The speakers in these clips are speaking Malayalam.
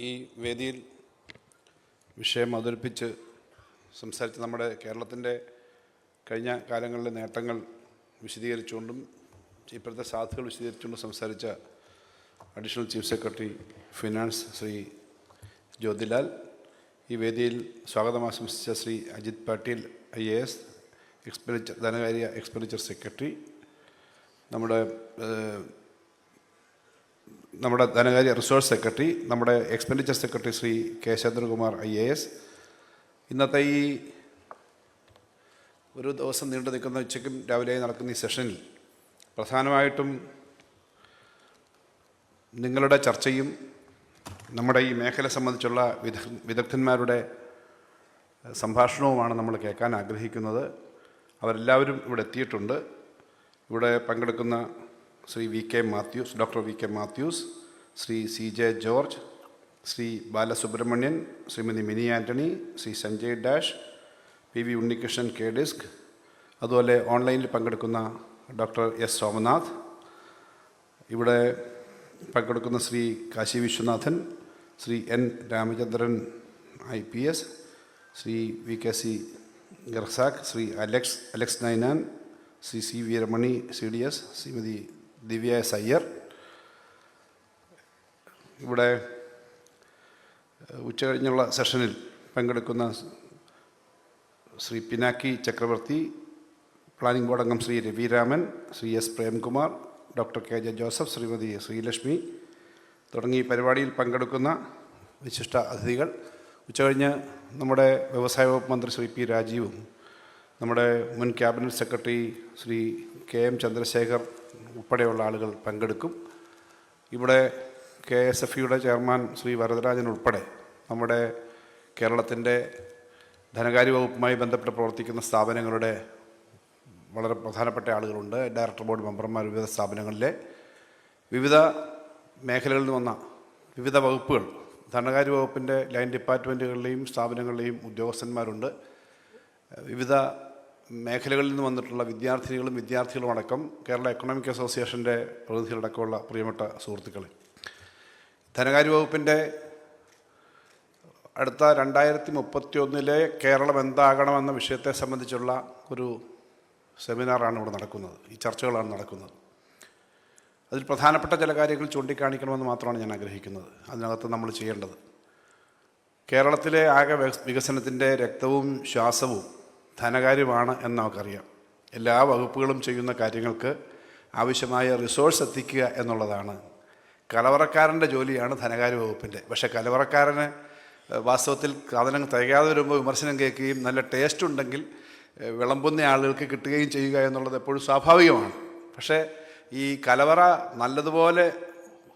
ഈ വേദിയിൽ വിഷയം അവതരിപ്പിച്ച് സംസാരിച്ച് നമ്മുടെ കേരളത്തിൻ്റെ കഴിഞ്ഞ കാലങ്ങളിലെ നേട്ടങ്ങൾ വിശദീകരിച്ചുകൊണ്ടും ഇപ്പോഴത്തെ സാധ്യതകൾ വിശദീകരിച്ചുകൊണ്ടും സംസാരിച്ച additional chief secretary finance Shri Jyothilal, ഈ വേദിയിൽ സ്വാഗതം ആശംസിച്ച ശ്രീ അജിത് പാട്ടീൽ IAS ധനകാര്യ എക്സ്പെൻഡിച്ചർ സെക്രട്ടറി, നമ്മുടെ ധനകാര്യ റിസോഴ്സ് സെക്രട്ടറി, നമ്മുടെ expenditure secretary Shri K Chandrakumar IAS. ഇന്നത്തെ ഈ ഒരു ദിവസം നീണ്ടു നിൽക്കുന്ന ഉച്ചയ്ക്കും രാവിലെയും നടക്കുന്ന ഈ സെഷനിൽ പ്രധാനമായിട്ടും നിങ്ങളുടെ ചർച്ചയും നമ്മുടെ ഈ മേഖല സംബന്ധിച്ചുള്ള വിദഗ്ധന്മാരുടെ സംഭാഷണവുമാണ് നമ്മൾ കേൾക്കാൻ ആഗ്രഹിക്കുന്നത്. അവരെല്ലാവരും ഇവിടെ എത്തിയിട്ടുണ്ട്. ഇവിടെ പങ്കെടുക്കുന്ന Shri doctor V K Mathews, Shri CJ George, Shri Balasubramanian, Shrimati Mini Antony, Shri Sanjay Dash, PV Unnikrishnan KDISC, അതുപോലെ ഓൺലൈനിൽ പങ്കെടുക്കുന്ന ഡോക്ടർ S സോമനാഥ്, ഇവിടെ പങ്കെടുക്കുന്ന Shri Kashi Viswanathan, Shri N Ramachandran IPS, Shri VKC ഗർസാഖ്, Shri Alex Ninan, Shri C Veeramani CDS, Shrimati Divya S Iyer. ഇവിടെ ഉച്ചകഴിഞ്ഞുള്ള സെഷനിൽ പങ്കെടുക്കുന്ന ശ്രീ പിനാക്കി ചക്രവർത്തി, പ്ലാനിംഗ് ബോർഡ് അംഗം Shri Ravi Raman, Shri S Premkumar, doctor KJ Joseph, Shrimati Sreelakshmi തുടങ്ങി പരിപാടിയിൽ പങ്കെടുക്കുന്ന വിശിഷ്ട അതിഥികൾ. ഉച്ചകഴിഞ്ഞ് നമ്മുടെ വ്യവസായ വകുപ്പ് മന്ത്രി ശ്രീ P രാജീവും നമ്മുടെ മുൻ cabinet secretary Shri KM Chandrasekhar ഉൾപ്പെടെയുള്ള ആളുകൾ പങ്കെടുക്കും. ഇവിടെ KSFEയുടെ ചെയർമാൻ ശ്രീ വരദരാജൻ ഉൾപ്പെടെ നമ്മുടെ കേരളത്തിൻ്റെ ധനകാര്യ വകുപ്പുമായി ബന്ധപ്പെട്ട് പ്രവർത്തിക്കുന്ന സ്ഥാപനങ്ങളുടെ വളരെ പ്രധാനപ്പെട്ട ആളുകളുണ്ട്. ഡയറക്ടർ ബോർഡ് മെമ്പർമാർ, വിവിധ സ്ഥാപനങ്ങളിലെ വിവിധ മേഖലകളിൽ നിന്ന് വന്ന വിവിധ വകുപ്പുകൾ, ധനകാര്യ വകുപ്പിൻ്റെ ലൈൻ ഡിപ്പാർട്ട്മെൻറ്റുകളിലെയും സ്ഥാപനങ്ങളിലെയും ഉദ്യോഗസ്ഥന്മാരുണ്ട്. വിവിധ മേഖലകളിൽ നിന്ന് വന്നിട്ടുള്ള വിദ്യാർത്ഥികളും അടക്കം കേരള എക്കണോമിക് അസോസിയേഷൻ്റെ പ്രതിനിധികളടക്കമുള്ള പ്രിയപ്പെട്ട സുഹൃത്തുക്കളെ, ധനകാര്യ വകുപ്പിൻ്റെ അടുത്ത 2031 കേരളം എന്താകണമെന്ന വിഷയത്തെ സംബന്ധിച്ചുള്ള ഒരു സെമിനാറാണ് ഇവിടെ നടക്കുന്നത്. ഈ ചർച്ചകളാണ് നടക്കുന്നത്. അതിൽ പ്രധാനപ്പെട്ട ചില കാര്യങ്ങൾ ചൂണ്ടിക്കാണിക്കണമെന്ന് മാത്രമാണ് ഞാൻ ആഗ്രഹിക്കുന്നത്. അതിനകത്ത് നമ്മൾ ചെയ്യേണ്ടത്, കേരളത്തിലെ ആകെ വികസനത്തിൻ്റെ രക്തവും ശ്വാസവും ധനകാര്യമാണ് എന്ന് നമുക്കറിയാം. എല്ലാ വകുപ്പുകളും ചെയ്യുന്ന കാര്യങ്ങൾക്ക് ആവശ്യമായ റിസോഴ്സ് എത്തിക്കുക എന്നുള്ളതാണ് കലവറക്കാരൻ്റെ ജോലിയാണ് ധനകാര്യ വകുപ്പിൻ്റെ. പക്ഷേ കലവറക്കാരന് വാസ്തവത്തിൽ സാധനങ്ങൾ തികയാതെ വരുമ്പോൾ വിമർശനം കേൾക്കുകയും നല്ല ടേസ്റ്റ് ഉണ്ടെങ്കിൽ വിളമ്പുന്ന ആളുകൾക്ക് കിട്ടുകയും ചെയ്യുക എന്നുള്ളത് എപ്പോഴും സ്വാഭാവികമാണ്. പക്ഷേ ഈ കലവറ നല്ലതുപോലെ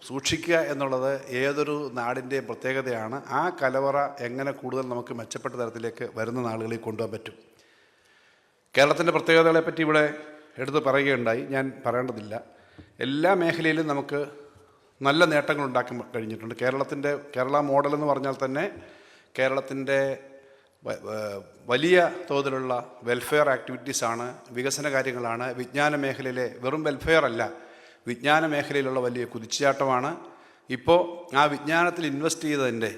സൂക്ഷിക്കുക എന്നുള്ളത് ഏതൊരു നാടിൻ്റെയും പ്രത്യേകതയാണ്. ആ കലവറ എങ്ങനെ കൂടുതൽ നമുക്ക് മെച്ചപ്പെട്ട തരത്തിലേക്ക് വരുന്ന നാളുകളിൽ കൊണ്ടുപോകാൻ പറ്റും. കേരളത്തിൻ്റെ പ്രത്യേകതകളെപ്പറ്റി ഇവിടെ എടുത്ത് പറയുകയുണ്ടായി, ഞാൻ പറയേണ്ടതില്ല. എല്ലാ മേഖലയിലും നമുക്ക് നല്ല നേട്ടങ്ങൾ ഉണ്ടാക്കാൻ കഴിഞ്ഞിട്ടുണ്ട്. കേരള മോഡൽ എന്ന് പറഞ്ഞാൽ തന്നെ കേരളത്തിൻ്റെ വലിയ തോതിലുള്ള വെൽഫെയർ ആക്ടിവിറ്റീസാണ്, വികസന കാര്യങ്ങളാണ്. വിജ്ഞാന മേഖലയിലെ വെറും വെൽഫെയർ അല്ല, വിജ്ഞാന മേഖലയിലുള്ള വലിയ കുതിച്ചുചാട്ടമാണ്. ഇപ്പോൾ ആ വിജ്ഞാനത്തിൽ ഇൻവെസ്റ്റ് ചെയ്തതിൻ്റെ,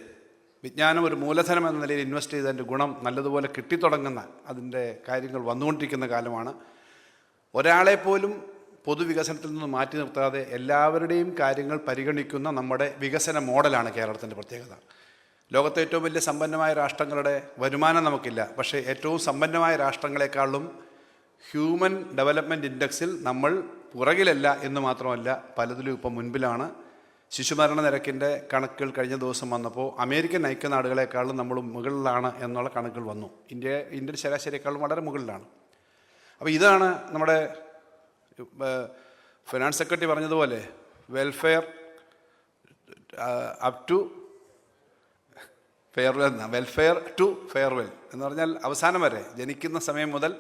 വിജ്ഞാനം ഒരു മൂലധനം എന്ന നിലയിൽ ഇൻവെസ്റ്റ് ചെയ്തതിൻ്റെ ഗുണം നല്ലതുപോലെ കിട്ടിത്തുടങ്ങുന്ന അതിൻ്റെ കാര്യങ്ങൾ വന്നുകൊണ്ടിരിക്കുന്ന കാലമാണ്. ഒരാളെപ്പോലും പൊതുവികസനത്തിൽ നിന്ന് മാറ്റി നിർത്താതെ എല്ലാവരുടെയും കാര്യങ്ങൾ പരിഗണിക്കുന്ന നമ്മുടെ വികസന മോഡലാണ് കേരളത്തിൻ്റെ പ്രത്യേകത. ലോകത്തെ ഏറ്റവും വലിയ സമ്പന്നമായ രാഷ്ട്രങ്ങളുടെ വരുമാനം നമുക്കില്ല, പക്ഷേ ഏറ്റവും സമ്പന്നമായ രാഷ്ട്രങ്ങളെക്കാളും ഹ്യൂമൻ ഡെവലപ്മെൻറ്റ് ഇൻഡെക്സിൽ നമ്മൾ പുറകിലല്ല എന്ന് മാത്രമല്ല, പലതിലും ഇപ്പം മുൻപിലാണ്. ശിശുമരണ നിരക്കിൻ്റെ കണക്കുകൾ കഴിഞ്ഞ ദിവസം വന്നപ്പോൾ അമേരിക്കൻ ഐക്യനാടുകളെക്കാളും നമ്മൾ മുകളിലാണ് എന്നുള്ള കണക്കുകൾ വന്നു. ഇന്ത്യൻ ശരാശരിയേക്കാളും വളരെ മുകളിലാണ്. അപ്പോൾ ഇതാണ് നമ്മുടെ ഫിനാൻസ് സെക്രട്ടറി പറഞ്ഞതുപോലെ welfare up to farewell welfare to farewell എന്ന് പറഞ്ഞാൽ അവസാനം വരെ, ജനിക്കുന്ന സമയം മുതൽ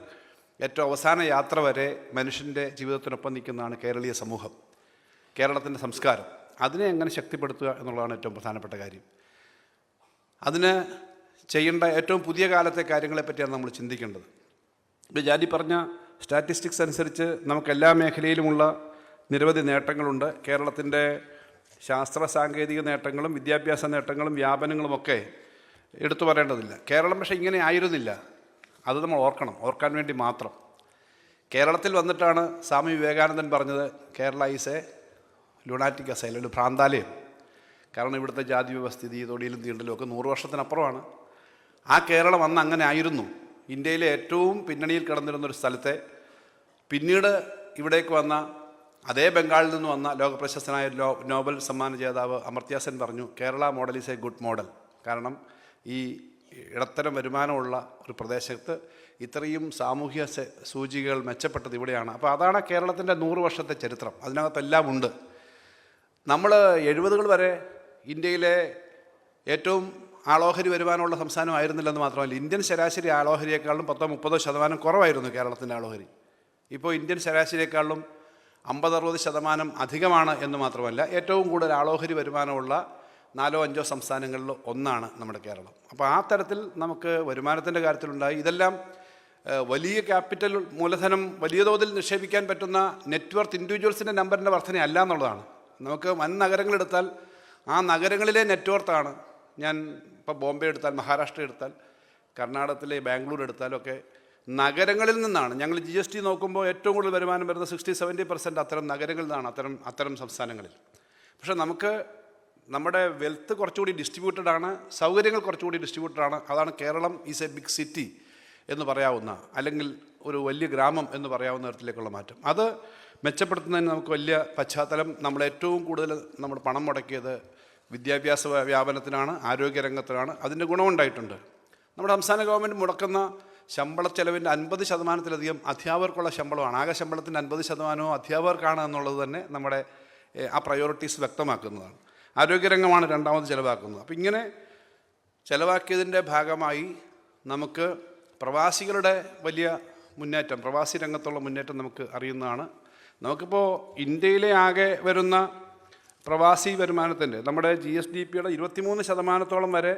ഏറ്റവും അവസാന യാത്ര വരെ മനുഷ്യൻ്റെ ജീവിതത്തിനൊപ്പം നിൽക്കുന്നതാണ് കേരളീയ സമൂഹം, കേരളത്തിൻ്റെ സംസ്കാരം. അതിനെ എങ്ങനെ ശക്തിപ്പെടുത്തുക എന്നുള്ളതാണ് ഏറ്റവും പ്രധാനപ്പെട്ട കാര്യം. അതിന് ചെയ്യേണ്ട ഏറ്റവും പുതിയ കാലത്തെ കാര്യങ്ങളെപ്പറ്റിയാണ് നമ്മൾ ചിന്തിക്കേണ്ടത്. ഇപ്പോൾ ജാതി പറഞ്ഞ സ്റ്റാറ്റിസ്റ്റിക്സ് അനുസരിച്ച് നമുക്ക് എല്ലാ മേഖലയിലുമുള്ള നിരവധി നേട്ടങ്ങളുണ്ട്. കേരളത്തിൻ്റെ ശാസ്ത്ര സാങ്കേതിക നേട്ടങ്ങളും വിദ്യാഭ്യാസ നേട്ടങ്ങളും വ്യാപനങ്ങളുമൊക്കെ എടുത്തു പറയേണ്ടതില്ല. കേരളം പക്ഷേ ഇങ്ങനെ ആയിരുന്നില്ല. അത് നമ്മൾ ഓർക്കാൻ വേണ്ടി മാത്രം. കേരളത്തിൽ വന്നിട്ടാണ് സ്വാമി വിവേകാനന്ദൻ പറഞ്ഞത് Kerala is A lunatic asylum, ഒരു ഭ്രാന്താലയം. കാരണം ഇവിടുത്തെ ജാതി വ്യവസ്ഥിതി തൊടിയിലും തീണ്ടലും ഒക്കെ 100 വർഷത്തിനപ്പുറമാണ്. ആ കേരളം അന്ന് അങ്ങനെ ആയിരുന്നു. ഇന്ത്യയിലെ ഏറ്റവും പിന്നണിയിൽ കിടന്നിരുന്നൊരു സ്ഥലത്തെ പിന്നീട് ഇവിടേക്ക് വന്ന അതേ ബംഗാളിൽ നിന്ന് വന്ന ലോകപ്രശസ്തനായ നോബൽ സമ്മാന ജേതാവ് അമർത്യ സെൻ പറഞ്ഞു, Kerala model is A good model. കാരണം ഈ ഇടത്തരം വരുമാനമുള്ള ഒരു പ്രദേശത്ത് ഇത്രയും സാമൂഹ്യ സൂചികകൾ മെച്ചപ്പെട്ടത് ഇവിടെയാണ്. അപ്പോൾ അതാണ് കേരളത്തിൻ്റെ 100 വർഷത്തെ ചരിത്രം. അതിനകത്തെല്ലാം ഉണ്ട്. നമ്മൾ 70കൾ വരെ ഇന്ത്യയിലെ ഏറ്റവും ആളോഹരി വരുമാനമുള്ള സംസ്ഥാനമായിരുന്നില്ലെന്ന് മാത്രമല്ല, ഇന്ത്യൻ ശരാശരി ആളോഹരിയേക്കാളും 10-30% കുറവായിരുന്നു കേരളത്തിൻ്റെ ആളോഹരി. ഇപ്പോൾ ഇന്ത്യൻ ശരാശരിയേക്കാളും 50-60% അധികമാണ് എന്ന് മാത്രമല്ല, ഏറ്റവും കൂടുതൽ ആളോഹരി വരുമാനമുള്ള 4-5 സംസ്ഥാനങ്ങളിൽ ഒന്നാണ് നമ്മുടെ കേരളം. അപ്പോൾ ആ തരത്തിൽ നമുക്ക് വരുമാനത്തിൻ്റെ കാര്യത്തിലുണ്ടായി. ഇതെല്ലാം വലിയ ക്യാപിറ്റൽ മൂലധനം വലിയ തോതിൽ നിക്ഷേപിക്കാൻ പറ്റുന്ന നെറ്റ്വർത്ത് ഇൻഡിവിജ്വൽസിൻ്റെ നമ്പറിൻ്റെ വർധനയല്ല എന്നുള്ളതാണ്. നമുക്ക് വൻ നഗരങ്ങളെടുത്താൽ ആ നഗരങ്ങളിലെ നെറ്റ്വർത്താണ്. ഞാൻ ഇപ്പോൾ ബോംബെ എടുത്താൽ, മഹാരാഷ്ട്ര എടുത്താൽ, കർണാടകത്തിലെ ബാംഗ്ലൂർ എടുത്താലൊക്കെ നഗരങ്ങളിൽ നിന്നാണ്. ഞങ്ങൾ GST നോക്കുമ്പോൾ ഏറ്റവും കൂടുതൽ വരുമാനം വരുന്നത് 60-70% അത്തരം നഗരങ്ങളിൽ നിന്നാണ്, അത്തരം സംസ്ഥാനങ്ങളിൽ. പക്ഷേ നമുക്ക് നമ്മുടെ വെൽത്ത് കുറച്ചുകൂടി ഡിസ്ട്രിബ്യൂട്ടഡ് ആണ്, സൗകര്യങ്ങൾ കുറച്ചുകൂടി ഡിസ്ട്രിബ്യൂട്ടഡ് ആണ്. അതാണ് Keralam is a big city എന്ന് പറയാവുന്ന, അല്ലെങ്കിൽ ഒരു വലിയ ഗ്രാമം എന്ന് പറയാവുന്ന തരത്തിലേക്കുള്ള മാറ്റം. അത് മെച്ചപ്പെടുത്തുന്നതിന് നമുക്ക് വലിയ പശ്ചാത്തലം, നമ്മൾ ഏറ്റവും കൂടുതൽ നമ്മൾ പണം മുടക്കിയത് വിദ്യാഭ്യാസ വ്യാപനത്തിനാണ്, ആരോഗ്യരംഗത്തിനാണ്. അതിൻ്റെ ഗുണമുണ്ടായിട്ടുണ്ട്. നമ്മുടെ സംസ്ഥാന ഗവൺമെൻറ് മുടക്കുന്ന ശമ്പള ചെലവിൻ്റെ 50%-ലധികം അധ്യാപകർക്കുള്ള ശമ്പളമാണ്. ആകെ ശമ്പളത്തിൻ്റെ 50% അധ്യാപകർക്കാണ് എന്നുള്ളത് തന്നെ നമ്മുടെ ആ പ്രയോറിറ്റീസ് വ്യക്തമാക്കുന്നതാണ്. ആരോഗ്യരംഗമാണ് രണ്ടാമത് ചിലവാക്കുന്നത്. അപ്പോൾ ഇങ്ങനെ ചിലവാക്കിയതിൻ്റെ ഭാഗമായി നമുക്ക് പ്രവാസികളുടെ വലിയ മുന്നേറ്റം, പ്രവാസി രംഗത്തുള്ള മുന്നേറ്റം നമുക്ക് അറിയുന്നതാണ്. നമുക്കിപ്പോൾ ഇന്ത്യയിലെ ആകെ വരുന്ന പ്രവാസി വരുമാനത്തിൻ്റെ നമ്മുടെ GSDPയുടെ 23% വരെ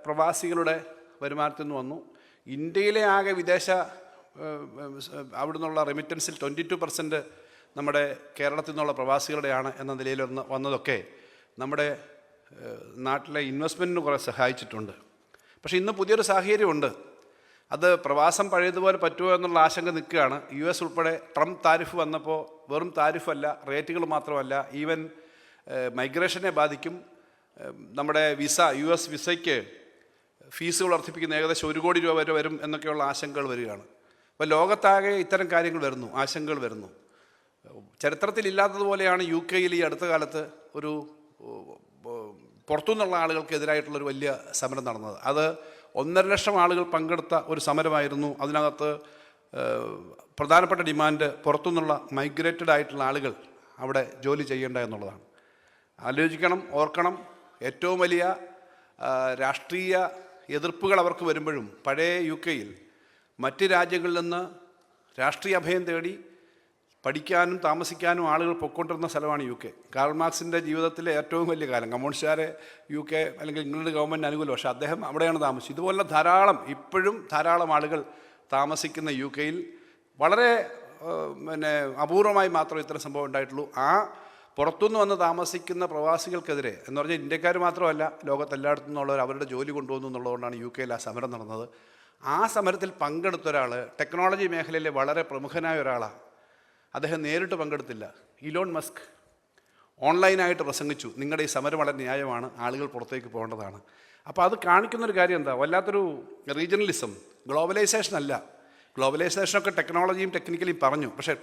പ്രവാസികളുടെ വരുമാനത്തിൽ നിന്ന് വന്നു. ഇന്ത്യയിലെ ആകെ വിദേശ അവിടെ നിന്നുള്ള റെമിറ്റൻസിൽ 22% നമ്മുടെ കേരളത്തിൽ നിന്നുള്ള പ്രവാസികളുടെയാണ് എന്ന നിലയിൽ വന്നതൊക്കെ നമ്മുടെ നാട്ടിലെ ഇൻവെസ്റ്റ്മെൻറ്റിന് കുറേ സഹായിച്ചിട്ടുണ്ട്. പക്ഷേ ഇന്ന് പുതിയൊരു സാഹചര്യമുണ്ട്. അത് പ്രവാസം പഴയതുപോലെ പറ്റുമോ എന്നുള്ള ആശങ്ക നിൽക്കുകയാണ്. US ഉൾപ്പെടെ ട്രംപ് താരിഫ് വന്നപ്പോൾ വെറും താരിഫല്ല, റേറ്റുകൾ മാത്രമല്ല, ഈവൻ മൈഗ്രേഷനെ ബാധിക്കും. നമ്മുടെ US വിസയ്ക്ക് ഫീസുകൾ വർദ്ധിപ്പിക്കുന്ന ഏകദേശം 1 കോടി രൂപ വരെ വരും എന്നൊക്കെയുള്ള ആശങ്കകൾ വരികയാണ്. അപ്പോൾ ലോകത്താകെ ഇത്തരം കാര്യങ്ങൾ വരുന്നു, ആശങ്കകൾ വരുന്നു. ചരിത്രത്തിലില്ലാത്തതുപോലെയാണ് UK ഈ അടുത്ത കാലത്ത് ഒരു പുറത്തുനിന്നുള്ള ആളുകൾക്കെതിരായിട്ടുള്ളൊരു വലിയ സമരം നടന്നത്. അത് 1.5 ലക്ഷം ആളുകൾ പങ്കെടുത്ത ഒരു സമരമായിരുന്നു. അതിനകത്ത് പ്രധാനപ്പെട്ട ഡിമാൻഡ് പുറത്തുനിന്നുള്ള മൈഗ്രേറ്റഡ് ആയിട്ടുള്ള ആളുകൾ അവിടെ ജോലി ചെയ്യേണ്ട എന്നുള്ളതാണ്. ആലോചിക്കണം, ഓർക്കണം, ഏറ്റവും വലിയ രാഷ്ട്രീയ എതിർപ്പുകൾ അവർക്ക് വരുമ്പോഴും പഴയ UK മറ്റ് രാജ്യങ്ങളിൽ നിന്ന് രാഷ്ട്രീയ അഭയം തേടി പഠിക്കാനും താമസിക്കാനും ആളുകൾ പൊയ്ക്കൊണ്ടിരുന്ന സ്ഥലമാണ് UK. കാൾ മാർക്സിൻ്റെ ജീവിതത്തിലെ ഏറ്റവും വലിയ കാലം. കമ്മ്യൂണിസ്റ്റുകാരെ UK അല്ലെങ്കിൽ ഇംഗ്ലണ്ട് ഗവൺമെൻറ് അനുകൂലം, പക്ഷേ അദ്ദേഹം അവിടെയാണ് താമസിച്ചത്. ഇതുപോലെ ഇപ്പോഴും ധാരാളം ആളുകൾ താമസിക്കുന്ന UK വളരെ അപൂർവമായി മാത്രമേ ഇത്തരം സംഭവം ഉണ്ടായിട്ടുള്ളൂ. ആ പുറത്തുനിന്ന് വന്ന് താമസിക്കുന്ന പ്രവാസികൾക്കെതിരെ എന്ന് പറഞ്ഞാൽ ഇന്ത്യക്കാർ മാത്രമല്ല, ലോകത്തെല്ലായിടത്തു നിന്നുള്ളവർ അവരുടെ ജോലി കൊണ്ടുവന്നു എന്നുള്ളതുകൊണ്ടാണ് UK ആ സമരം നടന്നത്. ആ സമരത്തിൽ പങ്കെടുത്ത ഒരാൾ ടെക്നോളജി മേഖലയിലെ വളരെ പ്രമുഖനായ ഒരാളാണ്. അദ്ദേഹം നേരിട്ട് പങ്കെടുത്തില്ല. ഇലോൺ മസ്ക് ഓൺലൈനായിട്ട് പ്രസംഗിച്ചു, നിങ്ങളുടെ ഈ സമരം വളരെ ന്യായമാണ്, ആളുകൾ പുറത്തേക്ക് പോകേണ്ടതാണ്. അപ്പോൾ അത് കാണിക്കുന്നൊരു കാര്യം എന്താ, വല്ലാത്തൊരു റീജിയണലിസം, ഗ്ലോബലൈസേഷൻ അല്ല. ഗ്ലോബലൈസേഷനൊക്കെ ടെക്നോളജിയും ടെക്നിക്കലിയും പറഞ്ഞു, പക്ഷേ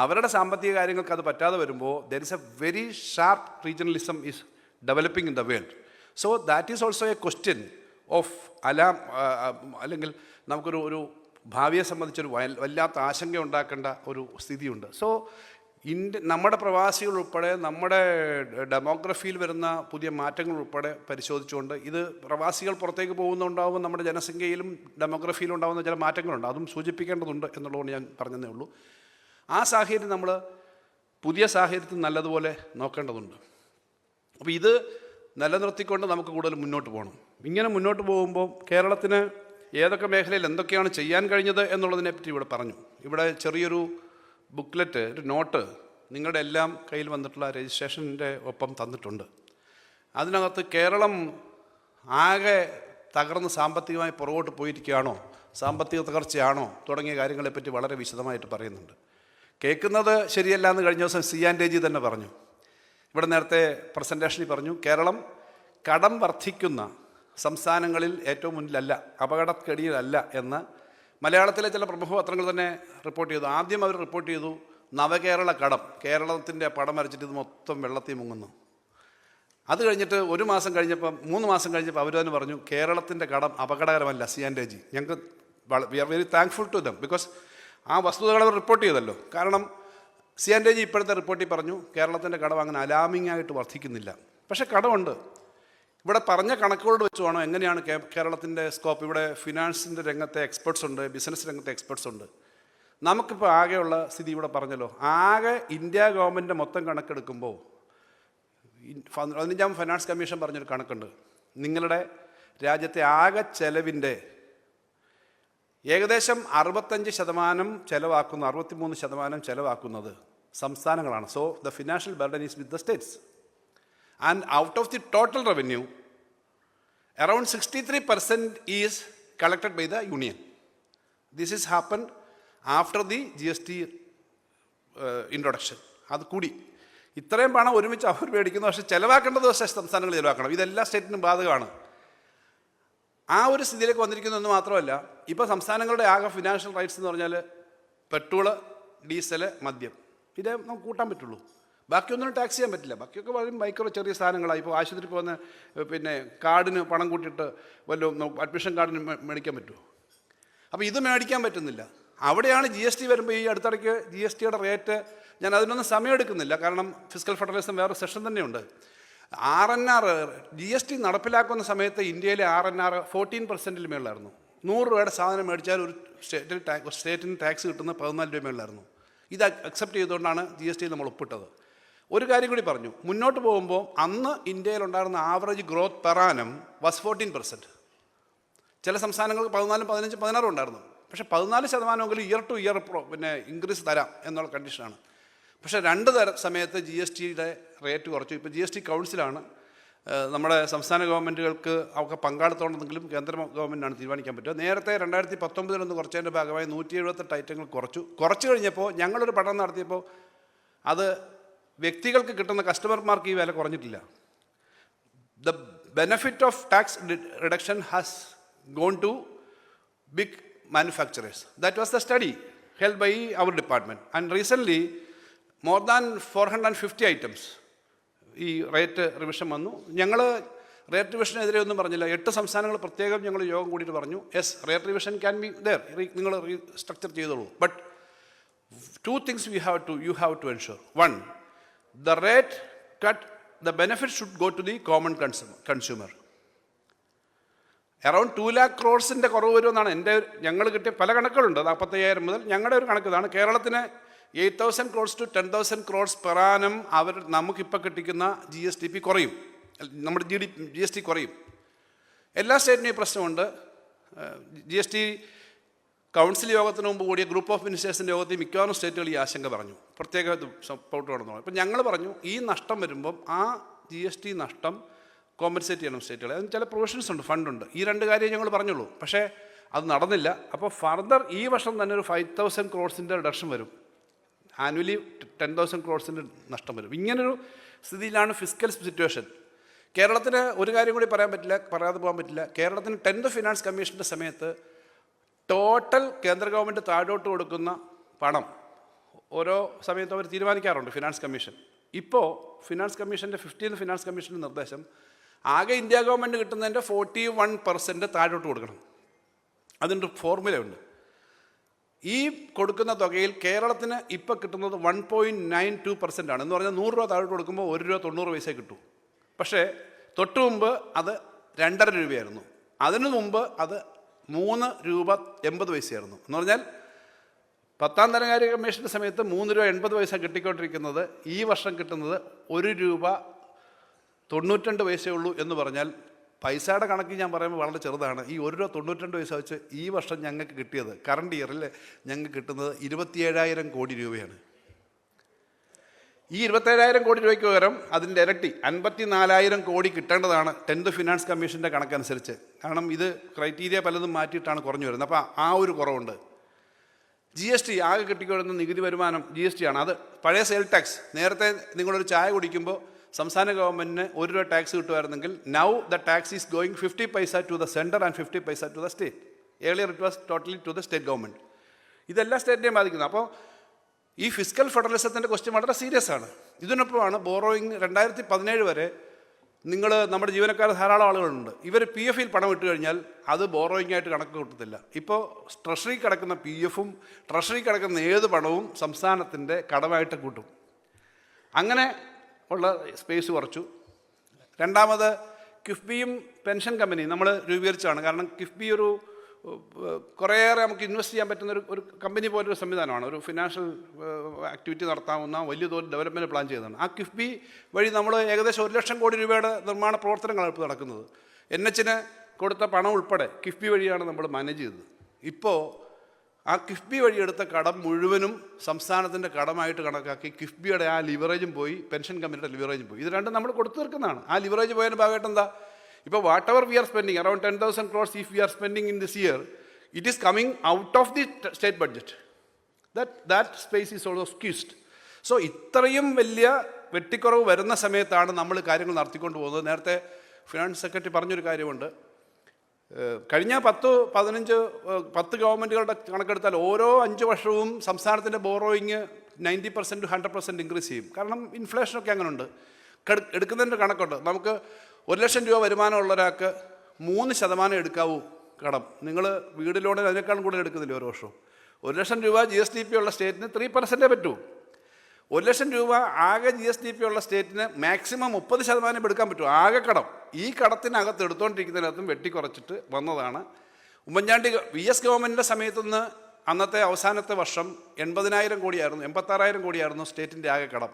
അവരുടെ സാമ്പത്തിക കാര്യങ്ങൾക്ക് അത് പറ്റാതെ വരുമ്പോൾ there is A very sharp regionalism is developing in the world. So that is also A question of അല്ലെങ്കിൽ നമുക്കൊരു ഭാവിയെ സംബന്ധിച്ചൊരു വല്ലാത്ത ആശങ്ക ഉണ്ടാക്കേണ്ട ഒരു സ്ഥിതിയുണ്ട്. സോ നമ്മുടെ പ്രവാസികൾ ഉൾപ്പെടെ നമ്മുടെ ഡെമോഗ്രഫിയിൽ വരുന്ന പുതിയ മാറ്റങ്ങൾ ഉൾപ്പെടെ പരിശോധിച്ചുകൊണ്ട് ഇത് പ്രവാസികൾ പുറത്തേക്ക് പോകുന്നുണ്ടാകുമ്പോൾ നമ്മുടെ ജനസംഖ്യയിലും ഡെമോഗ്രഫിയിലും ഉണ്ടാകുന്ന ചില മാറ്റങ്ങളുണ്ട്, അതും സൂചിപ്പിക്കേണ്ടതുണ്ട് എന്നുള്ളതുകൊണ്ട് ഞാൻ പറഞ്ഞതേ ഉള്ളൂ. ആ സാഹചര്യം നമ്മൾ പുതിയ സാഹചര്യത്തിൽ നല്ലതുപോലെ നോക്കേണ്ടതുണ്ട്. അപ്പോൾ ഇത് നിലനിർത്തിക്കൊണ്ട് നമുക്ക് കൂടുതൽ മുന്നോട്ട് പോകണം. ഇങ്ങനെ മുന്നോട്ട് പോകുമ്പോൾ കേരളത്തിന് ഏതൊക്കെ മേഖലയിൽ എന്തൊക്കെയാണ് ചെയ്യാൻ കഴിഞ്ഞത് എന്നുള്ളതിനെപ്പറ്റി ഇവിടെ പറഞ്ഞു. ഇവിടെ ചെറിയൊരു ബുക്ക്ലെറ്റ്, ഒരു നോട്ട് നിങ്ങളുടെ എല്ലാം കയ്യിൽ വന്നിട്ടുള്ള രജിസ്ട്രേഷൻ്റെ ഒപ്പം തന്നിട്ടുണ്ട്. അതിനകത്ത് കേരളം ആകെ തകർന്ന് സാമ്പത്തികമായി പുറകോട്ട് പോയിരിക്കുകയാണോ, സാമ്പത്തിക തകർച്ചയാണോ തുടങ്ങിയ കാര്യങ്ങളെപ്പറ്റി വളരെ വിശദമായിട്ട് പറയുന്നുണ്ട്. കേൾക്കുന്നത് ശരിയല്ല എന്ന് കഴിഞ്ഞ ദിവസം CN തന്നെ പറഞ്ഞു. ഇവിടെ നേരത്തെ പ്രസൻറ്റേഷനിൽ പറഞ്ഞു കേരളം കടം വർദ്ധിക്കുന്ന സംസ്ഥാനങ്ങളിൽ ഏറ്റവും മുന്നിലല്ല, അപകടക്കെടിയിലല്ല എന്ന് മലയാളത്തിലെ ചില പ്രമുഖ പത്രങ്ങൾ തന്നെ റിപ്പോർട്ട് ചെയ്തു. ആദ്യം അവർ റിപ്പോർട്ട് ചെയ്തു നവകേരള കടം, കേരളത്തിൻ്റെ പടം വരച്ചിട്ട് ഇത് മൊത്തം വെള്ളത്തിൽ മുങ്ങുന്നു. അത് കഴിഞ്ഞിട്ട് 3 മാസം കഴിഞ്ഞപ്പോൾ അവർ തന്നെ പറഞ്ഞു കേരളത്തിൻ്റെ കടം അപകടകരമല്ല. CN ഞങ്ങൾക്ക് we are very thankful to them because ആ വസ്തുതകൾ അവർ റിപ്പോർട്ട് ചെയ്തല്ലോ. കാരണം CN ഇപ്പോഴത്തെ റിപ്പോർട്ടിൽ പറഞ്ഞു കേരളത്തിൻ്റെ കടം അങ്ങനെ അലാമിംഗ് ആയിട്ട് വർദ്ധിക്കുന്നില്ല. പക്ഷേ കടമുണ്ട്. ഇവിടെ പറഞ്ഞ കണക്കുകളോട് വെച്ച് വേണം എങ്ങനെയാണ് കേരളത്തിൻ്റെ സ്കോപ്പ്. ഇവിടെ ഫിനാൻസിൻ്റെ രംഗത്തെ എക്സ്പെർട്സ് ഉണ്ട്, ബിസിനസ് രംഗത്തെ എക്സ്പെർട്സ് ഉണ്ട്. നമുക്കിപ്പോൾ ആകെയുള്ള സ്ഥിതി ഇവിടെ പറഞ്ഞല്ലോ. ആകെ ഇന്ത്യ ഗവൺമെൻറ്റിൻ്റെ മൊത്തം കണക്കെടുക്കുമ്പോൾ 15ാം ഫിനാൻസ് കമ്മീഷൻ പറഞ്ഞൊരു കണക്കുണ്ട്. നിങ്ങളുടെ രാജ്യത്തെ ആകെ ചെലവിൻ്റെ ഏകദേശം 65% ചെലവാക്കുന്ന 63% ചെലവാക്കുന്നത് സംസ്ഥാനങ്ങളാണ്. So the financial burden is with the states. And out of the total revenue, around 63% is collected by the union. This has happened after the GST introduction. അത് കൂടി ഇത്രയും പണം ഒരുമിച്ച് അവർ മേടിക്കുന്നു. പക്ഷേ ചിലവാക്കേണ്ടത് സംസ്ഥാനങ്ങൾ ചിലവാക്കണം. ഇതെല്ലാ സ്റ്റേറ്റിനും ബാധകമാണ്. ആ ഒരു സ്ഥിതിയിലേക്ക് വന്നിരിക്കുന്നതെന്ന് മാത്രമല്ല, ഇപ്പോൾ സംസ്ഥാനങ്ങളുടെ ആകെ ഫിനാൻഷ്യൽ റൈറ്റ്സ് എന്ന് പറഞ്ഞാൽ പെട്രോള്, ഡീസല്, മദ്യം, ഇതേ നമുക്ക് കൂട്ടാൻ പറ്റുള്ളൂ. ബാക്കിയൊന്നും ടാക്സ് ചെയ്യാൻ പറ്റില്ല. ബാക്കിയൊക്കെ വളരെ മൈക്രോ ചെറിയ സാധനങ്ങളാണ്. ഇപ്പോൾ ആശുപത്രി പോകുന്ന കാർഡിന് പണം കൂട്ടിയിട്ട് വല്ലതും അഡ്മിഷൻ കാർഡിന് മേടിക്കാൻ പറ്റുമോ? അപ്പോൾ ഇത് മേടിക്കാൻ പറ്റുന്നില്ല. അവിടെയാണ് GST വരുമ്പോൾ ഈ അടുത്തിടയ്ക്ക് GSTയുടെ റേറ്റ്, ഞാൻ അതിനൊന്നും സമയം എടുക്കുന്നില്ല കാരണം ഫിസ്ക്കൽ ഫെഡറലിസം വേറെ സെഷൻ തന്നെയുണ്ട്. RNR GST നടപ്പിലാക്കുന്ന സമയത്ത് ഇന്ത്യയിലെ RNR 14% മേളിലായിരുന്നു. 100 രൂപയുടെ സാധനം മേടിച്ചാൽ ഒരു സ്റ്റേറ്റിന് ടാക്സ് കിട്ടുന്നത് 14 രൂപ മേളിലായിരുന്നു. ഇത് അക്സെപ്റ്റ് ചെയ്തുകൊണ്ടാണ് GST നമ്മൾ ഒപ്പിട്ടത്. ഒരു കാര്യം കൂടി പറഞ്ഞു, മുന്നോട്ട് പോകുമ്പോൾ അന്ന് ഇന്ത്യയിലുണ്ടായിരുന്ന average growth per annum was 14%. ചില സംസ്ഥാനങ്ങൾക്ക് 14, 15, 16 ഉണ്ടായിരുന്നു. പക്ഷേ 14% ഇയർ ടു ഇയർ ഇൻക്രീസ് തരാം എന്നുള്ള കണ്ടീഷനാണ്. പക്ഷേ 2 സമയത്ത് GSTയുടെ റേറ്റ് കുറച്ചു. ഇപ്പോൾ GST കൗൺസിലാണ്. നമ്മുടെ സംസ്ഥാന ഗവൺമെൻറ്റുകൾക്ക് അവർക്ക് പങ്കാളിത്തമുണ്ടെങ്കിലും കേന്ദ്ര ഗവൺമെൻറ്റാണ് തീരുമാനിക്കാൻ പറ്റുക. നേരത്തെ 2019 കുറച്ചതിൻ്റെ ഭാഗമായി 178 ഐറ്റങ്ങൾ കുറച്ചു കഴിഞ്ഞപ്പോൾ ഞങ്ങളൊരു പഠനം നടത്തിയപ്പോൾ അത് വ്യക്തികൾക്ക് കിട്ടുന്ന കസ്റ്റമർമാർക്ക് ഈ വില കുറഞ്ഞിട്ടില്ല. The benefit of tax reduction has gone to big manufacturers. That was the study held by our department. And recently more than 450 items ഈ റേറ്റ് റിവിഷൻ വന്നു. ഞങ്ങൾ റേറ്റ് റിവിഷനെതിരെ ഒന്നും പറഞ്ഞില്ല. 8 സംസ്ഥാനങ്ങൾ പ്രത്യേകം ഞങ്ങൾ യോഗം കൂടിയിട്ട് പറഞ്ഞു yes rate revision can be there, നിങ്ങൾ റീസ്ട്രക്ചർ ചെയ്തോളൂ. But 2 things you have to ensure. One, the rate cut, the benefit should go to the common consumer. Around 2 lakh crores കുറവ് വരുമെന്നാണ് ഞങ്ങൾ കിട്ടിയ പല കണക്കുകളുണ്ട്. 45,000 മുതൽ ഞങ്ങളുടെ ഒരു കണക്ക് ഇതാണ്. കേരളത്തിന് 8,000 crores to 10,000 crores per annum നമുക്കിപ്പോൾ കിട്ടിക്കുന്ന GSTP കുറയും, നമ്മുടെ GST കുറയും. എല്ലാ സ്റ്റേറ്റിനും ഈ പ്രശ്നമുണ്ട്. GST കൗൺസിൽ യോഗത്തിന് മുമ്പ് കൂടിയ ഗ്രൂപ്പ് ഓഫ് മിനിസ്റ്റേഴ്സിൻ്റെ യോഗത്തിൽ മിക്കവാറും സ്റ്റേറ്റുകൾ ഈ ആശങ്ക പറഞ്ഞു, പ്രത്യേക സപ്പോർട്ട് വേണമെന്ന് പറഞ്ഞു. അപ്പം ഞങ്ങൾ പറഞ്ഞു ഈ നഷ്ടം വരുമ്പം ആ GST നഷ്ടം കോമ്പൻസേറ്റ് ചെയ്യണം സ്റ്റേറ്റുകൾ. അതിന് ചില പ്രൊവിഷൻസ് ഉണ്ട്, ഫണ്ടുണ്ട്. ഈ 2 കാര്യം ഞങ്ങൾ പറഞ്ഞുള്ളൂ. പക്ഷേ അത് നടന്നില്ല. അപ്പോൾ ഫർദർ ഈ വർഷം തന്നെ ഒരു 5,000 crores റിഡക്ഷൻ വരും. ആനുവലി 10,000 crores നഷ്ടം വരും. ഇങ്ങനൊരു സ്ഥിതിയിലാണ് ഫിസ്ക്കൽ സിറ്റുവേഷൻ. കേരളത്തിന് ഒരു കാര്യം കൂടി പറയാതെ പോകാൻ പറ്റില്ല. കേരളത്തിന് 10th ഫിനാൻസ് കമ്മീഷൻ്റെ സമയത്ത് ടോട്ടൽ കേന്ദ്ര ഗവൺമെൻറ് താഴോട്ട് കൊടുക്കുന്ന പണം ഓരോ സമയത്തും അവർ തീരുമാനിക്കാറുണ്ട് ഫിനാൻസ് കമ്മീഷൻ. ഇപ്പോൾ ഫിനാൻസ് കമ്മീഷൻ്റെ 15th ഫിനാൻസ് കമ്മീഷൻ്റെ നിർദ്ദേശം ആകെ ഇന്ത്യ ഗവൺമെൻറ് കിട്ടുന്നതിൻ്റെ 41% താഴോട്ട് കൊടുക്കണം. അതിൻ്റെ ഫോർമുലയുണ്ട്. ഈ കൊടുക്കുന്ന തുകയിൽ കേരളത്തിന് ഇപ്പോൾ കിട്ടുന്നത് 1.92% ആണ്. എന്ന് പറഞ്ഞാൽ 100 രൂപ താഴോട്ട് കൊടുക്കുമ്പോൾ 1 രൂപ 90 പൈസ കിട്ടും. പക്ഷേ തൊട്ട് മുമ്പ് അത് 2.5 രൂപയായിരുന്നു. അതിനു മുമ്പ് അത് 3 രൂപ 80 പൈസയായിരുന്നു. എന്ന് പറഞ്ഞാൽ 10ാം ധനകാര്യ കമ്മീഷൻ്റെ സമയത്ത് 3 രൂപ 80 പൈസ കിട്ടിക്കൊണ്ടിരിക്കുന്നത് ഈ വർഷം കിട്ടുന്നത് 1 രൂപ 92 പൈസയേ ഉള്ളൂ. എന്ന് പറഞ്ഞാൽ പൈസയുടെ കണക്ക് ഞാൻ പറയുമ്പോൾ വളരെ ചെറുതാണ്. ഈ 1 രൂപ 92 പൈസ വെച്ച് ഈ വർഷം ഞങ്ങൾക്ക് കിട്ടിയത് കറണ്ട് ഇയറിൽ ഞങ്ങൾക്ക് കിട്ടുന്നത് 27,000 കോടി രൂപയാണ്. ഈ 27,000 കോടി രൂപയ്ക്ക് പകരം അതിൻ്റെ ഇരട്ടി 54,000 കോടി കിട്ടേണ്ടതാണ് 10th ഫിനാൻസ് കമ്മീഷൻ്റെ കണക്കനുസരിച്ച്. കാരണം ഇത് ക്രൈറ്റീരിയ പലതും മാറ്റിയിട്ടാണ് കുറഞ്ഞു വരുന്നത്. അപ്പോൾ ആ ഒരു കുറവുണ്ട്. GST ആകെ കിട്ടിക്കൊള്ളുന്ന നികുതി വരുമാനം GST ആണ്. അത് പഴയ സെയിൽ ടാക്സ്. നേരത്തെ നിങ്ങളൊരു ചായ കുടിക്കുമ്പോൾ സംസ്ഥാന ഗവൺമെൻറ്റിന് 1 രൂപ ടാക്സ് കിട്ടുമായിരുന്നെങ്കിൽ now the tax is going 50 paisa to the centre and 50 paisa to the state. Earlier it was totally to the state government. ഇതെല്ലാം സ്റ്റേറ്റിനെയും ബാധിക്കുന്നത്. അപ്പോൾ ഈ ഫിസ്ക്കൽ ഫെഡറലിസത്തിൻ്റെ ക്വസ്റ്റ്യൻ വളരെ സീരിയസ് ആണ്. ഇതിനൊപ്പമാണ് ബോറോയിങ്. 2017 വരെ നമ്മുടെ ജീവനക്കാർ ധാരാളം ആളുകളുണ്ട്. ഇവർ PF പണം ഇട്ട് കഴിഞ്ഞാൽ അത് ബോറോയിങ് ആയിട്ട് കണക്ക് കൂട്ടത്തില്ല. ഇപ്പോൾ ട്രഷറി കിടക്കുന്ന PF ട്രഷറി കിടക്കുന്ന ഏത് പണവും സംസ്ഥാനത്തിൻ്റെ കടമായിട്ട് കൂട്ടും. അങ്ങനെ ഉള്ള സ്പേസ് കുറച്ചു. രണ്ടാമത് കിഫ്ബിയും പെൻഷൻ കമ്പനി നമ്മൾ രൂപീകരിച്ചതാണ്. കാരണം കിഫ്ബി ഒരു കുറേയേറെ നമുക്ക് ഇൻവെസ്റ്റ് ചെയ്യാൻ പറ്റുന്ന ഒരു കമ്പനി പോലൊരു സംവിധാനമാണ്. ഒരു ഫിനാൻഷ്യൽ ആക്ടിവിറ്റി നടത്താവുന്ന വലിയ തോതിൽ ഡെവലപ്മെൻറ്റ് പ്ലാൻ ചെയ്തതാണ്. ആ കിഫ്ബി വഴി നമ്മൾ ഏകദേശം 1 ലക്ഷം കോടി രൂപയുടെ നിർമ്മാണ പ്രവർത്തനങ്ങളാണ് ഇപ്പോൾ നടക്കുന്നത്. NH കൊടുത്ത പണം ഉൾപ്പെടെ കിഫ്ബി വഴിയാണ് നമ്മൾ മാനേജ് ചെയ്തത്. ഇപ്പോൾ ആ കിഫ്ബി വഴി എടുത്ത കടം മുഴുവനും സംസ്ഥാനത്തിൻ്റെ കടമായിട്ട് കണക്കാക്കി കിഫ്ബിയുടെ ആ ലിവറേജും പോയി, പെൻഷൻ കമ്പനിയുടെ ലിവറേജും പോയി. ഇത് രണ്ടും നമ്മൾ കൊടുത്തു തീർക്കുന്നതാണ്. ആ ലിവറേജ് പോയതിൻ്റെ ഭാഗമായിട്ട് എന്താ, ഇപ്പോൾ whatever we are spending around 10,000 crores if we are spending in this year, it is coming out of the state budget. That space is also squeezed. So ഇത്രയും വലിയ വെട്ടിക്കുറവ് വരുന്ന സമയത്താണ് നമ്മൾ കാര്യങ്ങൾ നടത്തിക്കൊണ്ട് പോകുന്നത്. നേരത്തെ ഫിനാൻസ് സെക്രട്ടറി പറഞ്ഞൊരു കാര്യമുണ്ട്. കഴിഞ്ഞ 10 ഗവൺമെൻറ്റുകളുടെ കണക്കെടുത്താൽ ഓരോ 5 വർഷവും സംസ്ഥാനത്തിൻ്റെ ബോറോയിങ് 90% to 100% ഇൻക്രീസ് ചെയ്യും. കാരണം ഇൻഫ്ലേഷനൊക്കെ അങ്ങനെ ഉണ്ട്. എടുക്കുന്നതിൻ്റെ കണക്കുണ്ട്. നമുക്ക് 1 ലക്ഷം രൂപ വരുമാനമുള്ള ഒരാൾക്ക് 3% എടുക്കാവൂ കടം. നിങ്ങൾ വീട് ലോണിൽ അതിനേക്കാളും കൂടുതൽ എടുക്കുന്നില്ല ഓരോ വർഷവും. 1 ലക്ഷം രൂപ GSDP ഉള്ള സ്റ്റേറ്റിന് 3% പറ്റൂ. 1 ലക്ഷം രൂപ ആകെ GSDP ഉള്ള സ്റ്റേറ്റിന് മാക്സിമം 30% എടുക്കാൻ പറ്റും ആകെ കടം. ഈ കടത്തിനകത്ത് എടുത്തുകൊണ്ടിരിക്കുന്നതിനകത്തും വെട്ടിക്കുറച്ചിട്ട് വന്നതാണ്. ഉമ്മൻചാണ്ടി VS ഗവൺമെൻറ്റിൻ്റെ സമയത്തുനിന്ന് അന്നത്തെ അവസാനത്തെ വർഷം 80,000 കോടിയായിരുന്നു, 86,000 കോടിയായിരുന്നു സ്റ്റേറ്റിൻ്റെ ആകെ കടം.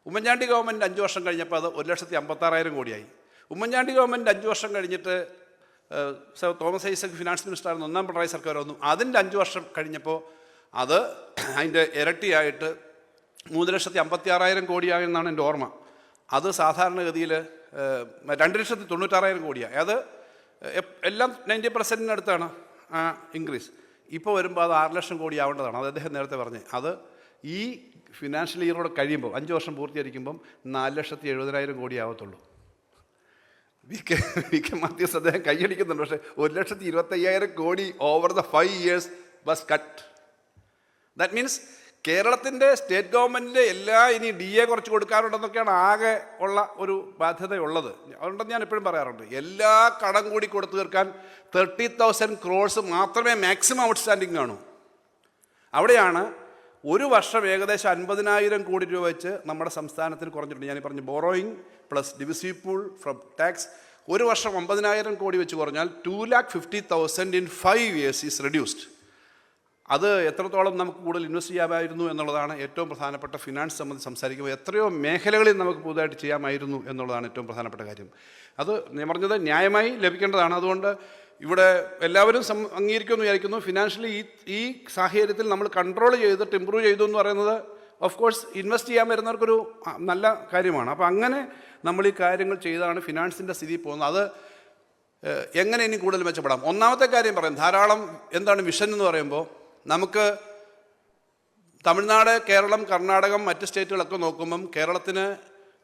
ഉമ്മൻചാണ്ടി ഗവൺമെൻറ് 5 വർഷം കഴിഞ്ഞപ്പോൾ അത് 1,56,000 കോടിയായി. ഉമ്മൻചാണ്ടി ഗവൺമെൻറ് 5 വർഷം കഴിഞ്ഞിട്ട് തോമസ് ഐസക് ഫിനാൻസ് മിനിസ്റ്ററായിരുന്നു, 1ാം പിണറായി സർക്കാർ വന്നു. അതിൻ്റെ 5 വർഷം കഴിഞ്ഞപ്പോൾ അത് അതിൻ്റെ ഇരട്ടിയായിട്ട് 3,56,000 കോടിയായെന്നാണ് എൻ്റെ ഓർമ്മ. അത് സാധാരണഗതിയിൽ 2,96,000 കോടിയാണ്. അത് എല്ലാം 90% അടുത്താണ് ഇൻക്രീസ്. ഇപ്പോൾ വരുമ്പോൾ അത് 6 ലക്ഷം കോടി ആവേണ്ടതാണ്. അത് അദ്ദേഹം നേരത്തെ പറഞ്ഞ്. അത് ഈ ഫിനാൻഷ്യൽ ഇയറോടെ കഴിയുമ്പോൾ 5 വർഷം പൂർത്തീകരിക്കുമ്പം 4,70,000 കോടി ആവത്തുള്ളൂ. വി.കെ. മാത്യൂസ് അദ്ദേഹം കൈയടിക്കുന്നുണ്ട്. പക്ഷേ 1,25,000 കോടി over the 5 years was cut. That means കേരളത്തിൻ്റെ സ്റ്റേറ്റ് ഗവൺമെൻറ്റിൻ്റെ ഇനി DA കുറച്ച് കൊടുക്കാറുണ്ടെന്നൊക്കെയാണ് ആകെ ഉള്ള ഒരു ബാധ്യതയുള്ളത്. അതുകൊണ്ടെന്ന് ഞാൻ എപ്പോഴും പറയാറുണ്ട്, എല്ലാ കടം കൂടി കൊടുത്തു തീർക്കാൻ 30,000 crores മാത്രമേ മാക്സിമം ഔട്ട്സ്റ്റാൻഡിങ് കാണൂ. അവിടെയാണ് ഒരു വർഷം ഏകദേശം 50,000 കോടി രൂപ വെച്ച് നമ്മുടെ സംസ്ഥാനത്തിന് കുറഞ്ഞിട്ടുണ്ട്. ഞാൻ പറഞ്ഞു borrowing plus divisive pool from tax. ഒരു വർഷം 50,000 കോടി വെച്ച് കുറഞ്ഞാൽ 2,50,000 in 5 years ഈസ് റെഡ്യൂസ്ഡ്. അത് എത്രത്തോളം നമുക്ക് കൂടുതൽ ഇൻവെസ്റ്റ് ചെയ്യാമായിരുന്നു എന്നുള്ളതാണ് ഏറ്റവും പ്രധാനപ്പെട്ട. ഫിനാൻസ് സംബന്ധിച്ച് സംസാരിക്കുമ്പോൾ എത്രയോ മേഖലകളിൽ നമുക്ക് പുതുതായിട്ട് ചെയ്യാമായിരുന്നു എന്നുള്ളതാണ് ഏറ്റവും പ്രധാനപ്പെട്ട കാര്യം. അത് ഞാൻ പറഞ്ഞത് ന്യായമായി ലഭിക്കേണ്ടതാണ്. അതുകൊണ്ട് ഇവിടെ എല്ലാവരും അംഗീകരിക്കുമെന്ന് വിചാരിക്കുന്നു. ഫിനാൻഷ്യലി ഈ സാഹചര്യത്തിൽ നമ്മൾ കൺട്രോൾ ചെയ്തിട്ട് ഇമ്പ്രൂവ് ചെയ്തു എന്ന് പറയുന്നത് ഓഫ് കോഴ്സ് ഇൻവെസ്റ്റ് ചെയ്യാൻ വരുന്നവർക്കൊരു നല്ല കാര്യമാണ്. അപ്പോൾ അങ്ങനെ നമ്മൾ ഈ കാര്യങ്ങൾ ചെയ്താണ് ഫിനാൻസിൻ്റെ സ്ഥിതി പോകുന്നത്. അത് എങ്ങനെ ഇനി കൂടുതൽ മെച്ചപ്പെടാം? ഒന്നാമത്തെ കാര്യം പറയാം, ധാരാളം എന്താണ് വിഷൻ എന്ന് പറയുമ്പോൾ നമുക്ക് തമിഴ്നാട്, കേരളം, കർണാടകം, മറ്റ് സ്റ്റേറ്റുകളൊക്കെ നോക്കുമ്പം കേരളത്തിന്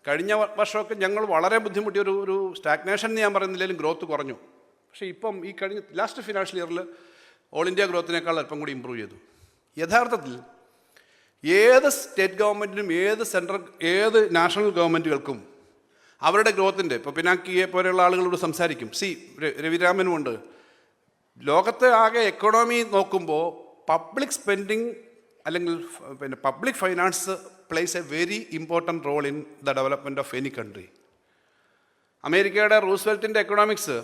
കഴിഞ്ഞ വർഷമൊക്കെ ഞങ്ങൾ വളരെ ബുദ്ധിമുട്ടിയ ഒരു സ്റ്റാഗ്നേഷൻ എന്ന് ഞാൻ പറയുന്നില്ലെങ്കിലും ഗ്രോത്ത് കുറഞ്ഞു. പക്ഷേ ഇപ്പം ഈ കഴിഞ്ഞ ലാസ്റ്റ് ഫിനാൻഷ്യൽ ഇയറിൽ ഓൾ ഇന്ത്യ ഗ്രോത്തിനേക്കാൾ അല്പം കൂടി ഇമ്പ്രൂവ് ചെയ്തു. യഥാർത്ഥത്തിൽ ഏത് സ്റ്റേറ്റ് ഗവൺമെൻറ്റിനും ഏത് നാഷണൽ ഗവൺമെൻറ്റുകൾക്കും അവരുടെ ഗ്രോത്തിൻ്റെ, ഇപ്പോൾ പിനാക്കിയെ പോലെയുള്ള ആളുകളോട് സംസാരിക്കും. രവിരാമനുമുണ്ട്. ലോകത്തെ ആകെ എക്കോണമി നോക്കുമ്പോൾ പബ്ലിക് സ്പെൻഡിങ് അല്ലെങ്കിൽ public finance plays a very important role in the development of any country. അമേരിക്കയുടെ റൂസ്വെൽറ്റിൻ്റെ എക്കണോമിക്സ്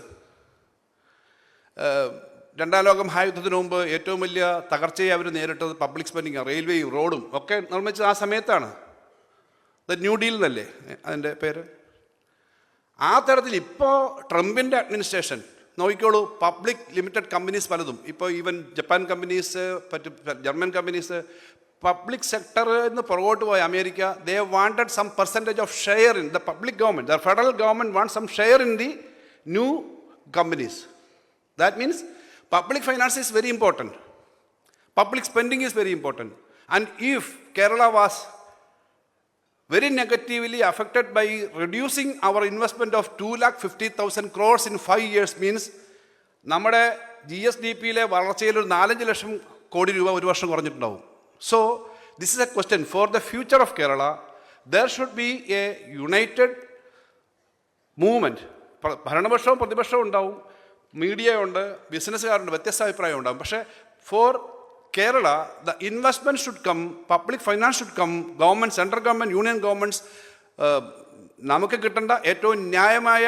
2ാം ലോക മഹായുദ്ധത്തിന് മുമ്പ് ഏറ്റവും വലിയ തകർച്ചയെ അവർ നേരിട്ടത് പബ്ലിക് സ്പെൻഡിങ്, റെയിൽവേയും റോഡും ഒക്കെ നിർമ്മിച്ചത് ആ സമയത്താണ്. ദ ന്യൂ ഡീൽ എന്നല്ലേ അതിൻ്റെ പേര്. ആ തരത്തിൽ ഇപ്പോൾ ട്രംപിൻ്റെ അഡ്മിനിസ്ട്രേഷൻ നോക്കിക്കോളൂ, പബ്ലിക് ലിമിറ്റഡ് കമ്പനീസ് പലതും, ഇപ്പോൾ even Japan companies, German companies public സെക്ടറിൽ നിന്ന് പുറകോട്ട് പോയ America, they wanted some percentage of share in the public government. The federal government want some share in the new companies. That means public finance is very important. Public spending is very important. And if Kerala was very negatively affected by reducing our investment of 250,000 crores in 5 years, means നമ്മുടെ GSDP-യിലെ വളർച്ചയിൽ ഒരു 4-5 ലക്ഷം കോടി രൂപ ഒരു വർഷം കുറഞ്ഞിട്ടുണ്ടാവും. So this is a question for the future of Kerala. There should be a united movement. ഭരണപക്ഷവും പ്രതിപക്ഷവും ഉണ്ടാവും, മീഡിയ ഉണ്ട്, ബിസിനസ്സുകാരുണ്ട്, വ്യത്യസ്ത അഭിപ്രായം ഉണ്ടാകും. പക്ഷേ for Kerala the investment should come, public finance should come, government, central government, union governments നമുക്ക് കിട്ടേണ്ട ഏറ്റവും ന്യായമായ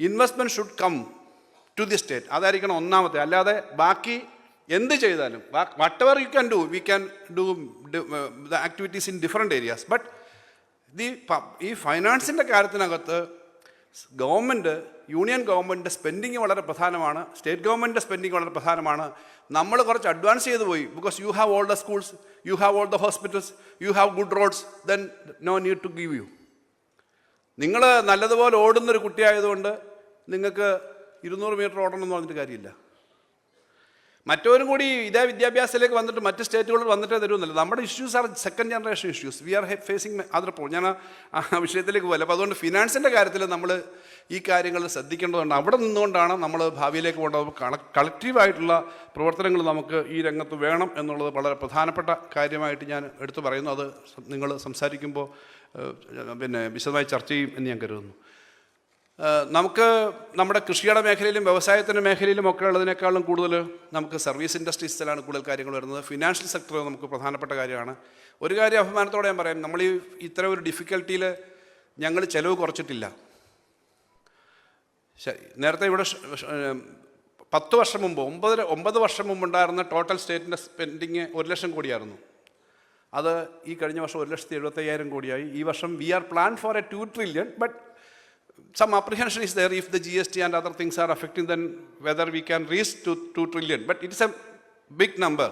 investment should come to the state. അതായിരിക്കണം ഒന്നാമത്തെ. അല്ലാതെ ബാക്കി എന്ത് ചെയ്താലും whatever you can do, we can do the activities in different areas. But ഈ ഫൈനാൻസിൻ്റെ കാര്യത്തിനകത്ത് ഗവൺമെൻറ്, യൂണിയൻ ഗവൺമെൻറ് സ്പെൻഡിങ് വളരെ പ്രധാനമാണ്, സ്റ്റേറ്റ് ഗവൺമെൻറ് സ്പെൻഡിങ് വളരെ പ്രധാനമാണ്. നമ്മൾ കുറച്ച് അഡ്വാൻസ് ചെയ്തു പോയി. Because you have all the schools, you have all the hospitals, you have good roads, then no need to give you. നിങ്ങൾ നല്ലതുപോലെ ഓടുന്നൊരു കുട്ടിയായതുകൊണ്ട് നിങ്ങൾക്ക് 200 മീറ്റർ ഓടണം എന്ന് പറഞ്ഞിട്ട് കാര്യമില്ല. മറ്റവരും കൂടി ഇതേ വിദ്യാഭ്യാസത്തിലേക്ക് വന്നിട്ട് മറ്റ് സ്റ്റേറ്റുകളിൽ വന്നിട്ടേ തരുമെന്നല്ല. നമ്മുടെ issues are second generation issues. We are facing other pole. ഞാൻ ആ വിഷയത്തിലേക്ക് പോകില്ല. അപ്പോൾ അതുകൊണ്ട് ഫിനാൻസിൻ്റെ കാര്യത്തിൽ നമ്മൾ ഈ കാര്യങ്ങൾ ശ്രദ്ധിക്കേണ്ടതുണ്ട്. അവിടെ നിന്നുകൊണ്ടാണ് നമ്മൾ ഭാവിയിലേക്ക് പോകേണ്ടത്. കളക്റ്റീവായിട്ടുള്ള പ്രവർത്തനങ്ങൾ നമുക്ക് ഈ രംഗത്ത് വേണം എന്നുള്ളത് വളരെ പ്രധാനപ്പെട്ട കാര്യമായിട്ട് ഞാൻ എടുത്തു പറയുന്നു. അത് നിങ്ങൾ സംസാരിക്കുമ്പോൾ വിശദമായി ചർച്ച ചെയ്യും എന്ന് ഞാൻ കരുതുന്നു. നമുക്ക് നമ്മുടെ കൃഷിയുടെ മേഖലയിലും വ്യവസായത്തിൻ്റെ മേഖലയിലും ഒക്കെ ഉള്ളതിനേക്കാളും കൂടുതൽ നമുക്ക് സർവീസ് ഇൻഡസ്ട്രീസിലാണ് കൂടുതൽ കാര്യങ്ങൾ വരുന്നത്. ഫിനാൻഷ്യൽ സെക്ടർ നമുക്ക് പ്രധാനപ്പെട്ട കാര്യമാണ്. ഒരു കാര്യം അഭിമാനത്തോടെ ഞാൻ പറയാം, നമ്മൾ ഈ ഇത്തരം ഒരു ഡിഫിക്കൽട്ടിയിൽ ഞങ്ങൾ ചിലവ് കുറച്ചിട്ടില്ല. നേരത്തെ ഇവിടെ 10 വർഷം മുമ്പ് 9 വർഷം മുമ്പുണ്ടായിരുന്ന ടോട്ടൽ സ്റ്റേറ്റിൻ്റെ സ്പെൻഡിങ് 1 ലക്ഷം കോടിയായിരുന്നു. അത് ഈ കഴിഞ്ഞ വർഷം 1,75,000 കോടിയായി. ഈ വർഷം we are plan for a 2 trillion, but some apprehension is there if the GST and other things are affecting, then whether we can reach to 2 trillion. But it is a big number.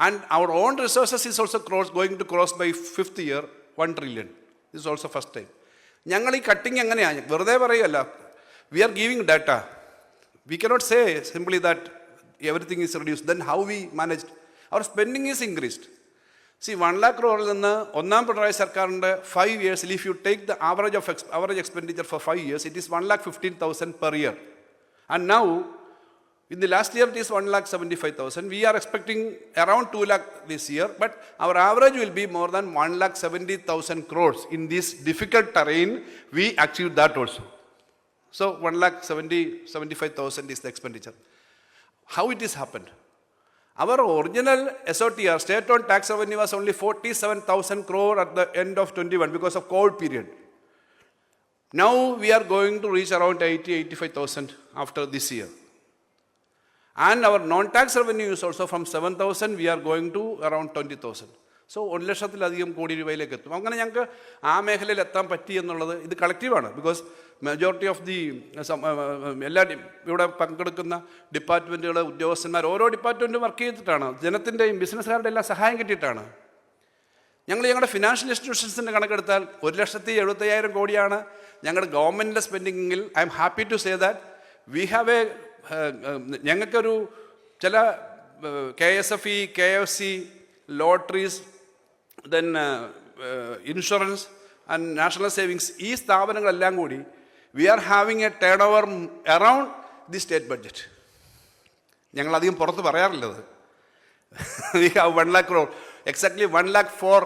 And our own resources is also going to cross by 5th year 1 trillion. This is also first time. ഞങ്ങൾ ഈ കട്ടിങ് എങ്ങനെയാണ്? വെറുതെ പറയുകയല്ല. We are giving data. We cannot say simply that everything is reduced. Then how we managed? Our spending is increased. See, 1 lakh crore നിന്ന് ഒന്നാം പിണറായി സർക്കാരിൻ്റെ 5 years, if you take the average expenditure for 5 years, it is 1,15,000 per year. And now, in the last year, it is 1,75,000. We are expecting around 2 lakh this year, but our average will be more than 1,70,000 crores. In this difficult terrain, we achieved that also. So, 1,75,000 is the expenditure. How it has happened? Our original SOTR, state-owned tax revenue, was only 47,000 crore at the end of 21 because of COVID period. Now we are going to reach around 80,000-85,000 after this year. And our non-tax revenue is also from 7,000, we are going to around 20,000. So 1 ലക്ഷത്തിലധികം കോടി രൂപയിലേക്ക് എത്തും. അങ്ങനെ ഞങ്ങൾക്ക് ആ മേഖലയിൽ എത്താൻ പറ്റി എന്നുള്ളത് ഇത് കളക്റ്റീവാണ്. ബിക്കോസ് മെജോറിറ്റി ഓഫ് ദി എല്ലാ ഇവിടെ പങ്കെടുക്കുന്ന ഡിപ്പാർട്ട്മെൻറ്റുകൾ, ഉദ്യോഗസ്ഥന്മാർ, ഓരോ ഡിപ്പാർട്ട്മെൻറ്റും വർക്ക് ചെയ്തിട്ടാണ്. ജനത്തിൻ്റെയും ബിസിനസ്സുകാരുടെ എല്ലാം സഹായം കിട്ടിയിട്ടാണ്. ഞങ്ങളുടെ ഫിനാൻഷ്യൽ ഇൻസ്റ്റിറ്റ്യൂഷൻസിൻ്റെ കണക്കെടുത്താൽ 1,75,000 കോടിയാണ് ഞങ്ങളുടെ ഗവൺമെൻറ്റിൻ്റെ സ്പെൻഡിങ്ങിൽ. I'm happy to say that we have ഞങ്ങൾക്കൊരു ചില KSFE, KFC, lotteries, then insurance and national savings, ഈ സ്ഥാപനങ്ങളെല്ലാം കൂടി we are having a turnover around the state budget. ഞങ്ങളധികം പുറത്ത് പറയാറില്ലത്. We have 1 lakh crore, exactly 1,04,000,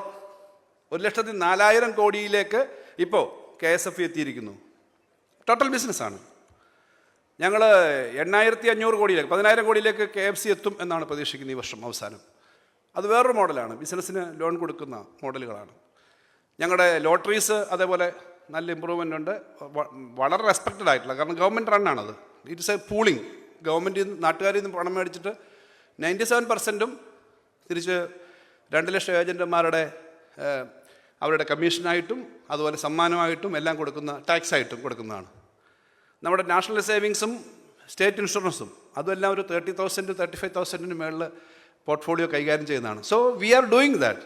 1,04,000 കോടിയിലേക്ക് ഇപ്പോൾ KSFE എത്തിയിരിക്കുന്നു. ടോട്ടൽ ബിസിനസ്സാണ്. ഞങ്ങൾ 8,500 കോടിയിലേക്ക്, 10,000 കോടിയിലേക്ക് KFC എത്തും എന്നാണ് പ്രതീക്ഷിക്കുന്നത് ഈ വർഷം അവസാനം. അത് വേറൊരു മോഡലാണ്, ബിസിനസ്സിന് ലോൺ കൊടുക്കുന്ന മോഡലുകളാണ്. ഞങ്ങളുടെ ലോട്ടറീസ് അതേപോലെ നല്ല ഇമ്പ്രൂവ്മെൻ്റ് ഉണ്ട്. വളരെ റെസ്പെക്റ്റഡ് ആയിട്ടുള്ള, കാരണം ഗവൺമെൻറ് റണ്ണാണത്. It's a pooling. ഗവൺമെൻറ് നാട്ടുകാരിൽ നിന്ന് പണം മേടിച്ചിട്ട് 97% തിരിച്ച് 2 ലക്ഷം ഏജൻറ്റുമാരുടെ അവരുടെ കമ്മീഷനായിട്ടും അതുപോലെ സമ്മാനമായിട്ടും എല്ലാം കൊടുക്കുന്ന, ടാക്സായിട്ടും കൊടുക്കുന്നതാണ്. നമ്മുടെ നാഷണൽ സേവിങ്സും സ്റ്റേറ്റ് ഇൻഷുറൻസും അതുമെല്ലാം ഒരു 30,000 35,000 മേളിൽ പോർട്ട്ഫോളിയോ കൈകാര്യം ചെയ്യുന്നതാണ്. So we are doing that.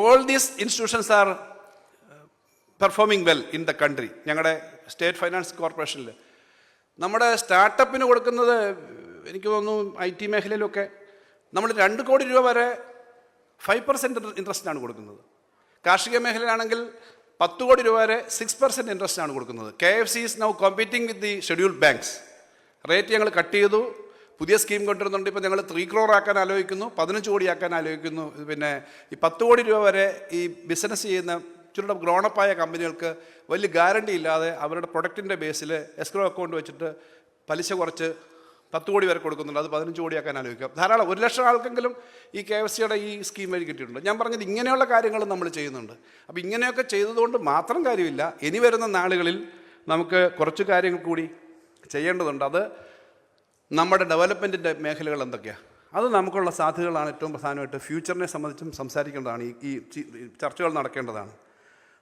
All these institutions R performing well in the country. ഞങ്ങളുടെ സ്റ്റേറ്റ് ഫൈനാൻസ് കോർപ്പറേഷനിൽ നമ്മുടെ സ്റ്റാർട്ടപ്പിന് കൊടുക്കുന്നത് എനിക്ക് തോന്നുന്നു IT മേഖലയിലൊക്കെ നമ്മൾ 2 കോടി രൂപ വരെ 5% ഇൻട്രസ്റ്റാണ് കൊടുക്കുന്നത്. കാർഷിക മേഖലയിലാണെങ്കിൽ 10 കോടി രൂപ വരെ 6% ഇൻട്രസ്റ്റാണ് കൊടുക്കുന്നത്. KFC is now competing with the scheduled banks. Rate ഞങ്ങൾ കട്ട് ചെയ്തു, പുതിയ സ്കീം കൊണ്ടുവരുന്നുണ്ട്. ഇപ്പോൾ ഞങ്ങൾ 3 crore ആക്കാൻ ആലോചിക്കുന്നു, 15 കോടി ആക്കാൻ ആലോചിക്കുന്നു. പിന്നെ ഈ 10 കോടി രൂപ വരെ ഈ ബിസിനസ് ചെയ്യുന്ന ഇച്ചിരി ഗ്രോണപ്പായ കമ്പനികൾക്ക് വലിയ ഗ്യാരണ്ടി ഇല്ലാതെ അവരുടെ പ്രൊഡക്റ്റിൻ്റെ ബേസിൽ എസ്ക്രോ അക്കൗണ്ട് വെച്ചിട്ട് പലിശ കുറച്ച് 10 കോടി വരെ കൊടുക്കുന്നുണ്ട്. അത് 15 കോടിയാക്കാൻ ആലോചിക്കാം. ധാരാളം 1 ലക്ഷം ആൾക്കെങ്കിലും ഈ KFCയുടെ ഈ സ്കീം വഴി കിട്ടിയിട്ടുണ്ട്. ഞാൻ പറഞ്ഞത് ഇങ്ങനെയുള്ള കാര്യങ്ങൾ നമ്മൾ ചെയ്യുന്നുണ്ട്. അപ്പോൾ ഇങ്ങനെയൊക്കെ ചെയ്തതുകൊണ്ട് മാത്രം കാര്യമില്ല. ഇനി വരുന്ന നാളുകളിൽ നമുക്ക് കുറച്ച് കാര്യങ്ങൾ കൂടി ചെയ്യേണ്ടതുണ്ട്. അത് നമ്മുടെ ഡെവലപ്മെൻറ്റിൻ്റെ മേഖലകൾ എന്തൊക്കെയാണ്, അത് നമുക്കുള്ള സാധ്യതകളാണ് ഏറ്റവും പ്രധാനമായിട്ട് ഫ്യൂച്ചറിനെ സംബന്ധിച്ചും സംസാരിക്കേണ്ടതാണ്. ഈ ചർച്ചകൾ നടക്കേണ്ടതാണ്.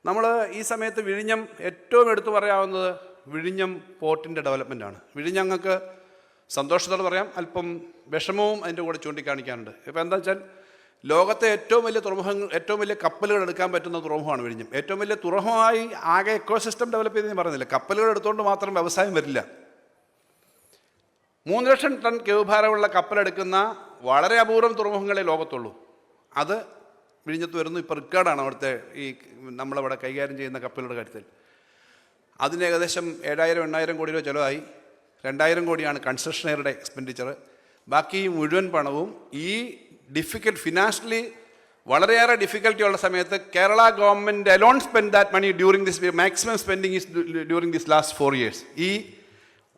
നമ്മൾ ഈ സമയത്ത് വിഴിഞ്ഞം ഏറ്റവും എടുത്തു പറയാവുന്നത് വിഴിഞ്ഞം പോർട്ടിൻ്റെ ഡെവലപ്മെൻറ്റാണ്. വിഴിഞ്ഞങ്ങൾക്ക് സന്തോഷത്തോടെ പറയാം, അല്പം വിഷമവും അതിൻ്റെ കൂടെ ചൂണ്ടിക്കാണിക്കാനുണ്ട്. ഇപ്പോൾ എന്താ വെച്ചാൽ ലോകത്തെ ഏറ്റവും വലിയ തുറമുഖങ്ങൾ, ഏറ്റവും വലിയ കപ്പലുകൾ എടുക്കാൻ പറ്റുന്ന തുറമുഖമാണ് വിഴിഞ്ഞം. ഏറ്റവും വലിയ തുറമുഖമായി ആകെ എക്കോസിസ്റ്റം ഡെവലപ്പ് ചെയ്തെന്ന് പറയുന്നില്ല. കപ്പലുകൾ എടുത്തുകൊണ്ട് മാത്രം വ്യവസായം വരില്ല. 3 ലക്ഷം ടൺ ഭാരമുള്ള കപ്പലെടുക്കുന്ന വളരെ അപൂർവം തുറമുഖങ്ങളെ ലോകത്തുള്ളൂ. അത് വിഴിഞ്ഞത്ത് വരുന്നു. ഇപ്പോൾ റിക്കാർഡാണ് അവിടുത്തെ ഈ നമ്മളവിടെ കൈകാര്യം ചെയ്യുന്ന കപ്പലുകളുടെ കാര്യത്തിൽ. അതിന് ഏകദേശം 7,000-8,000 കോടി രൂപ ചിലവായി. 2,000 കോടിയാണ് കൺസെഷനെയറുടെ എക്സ്പെൻഡിച്ചർ. ബാക്കി മുഴുവൻ പണവും ഈ ഫിനാൻഷ്യലി വളരെയേറെ ഡിഫിക്കൽറ്റി ഉള്ള സമയത്ത് Kerala government alone spend that money during this maximum spending is during this last 4 years. ഈ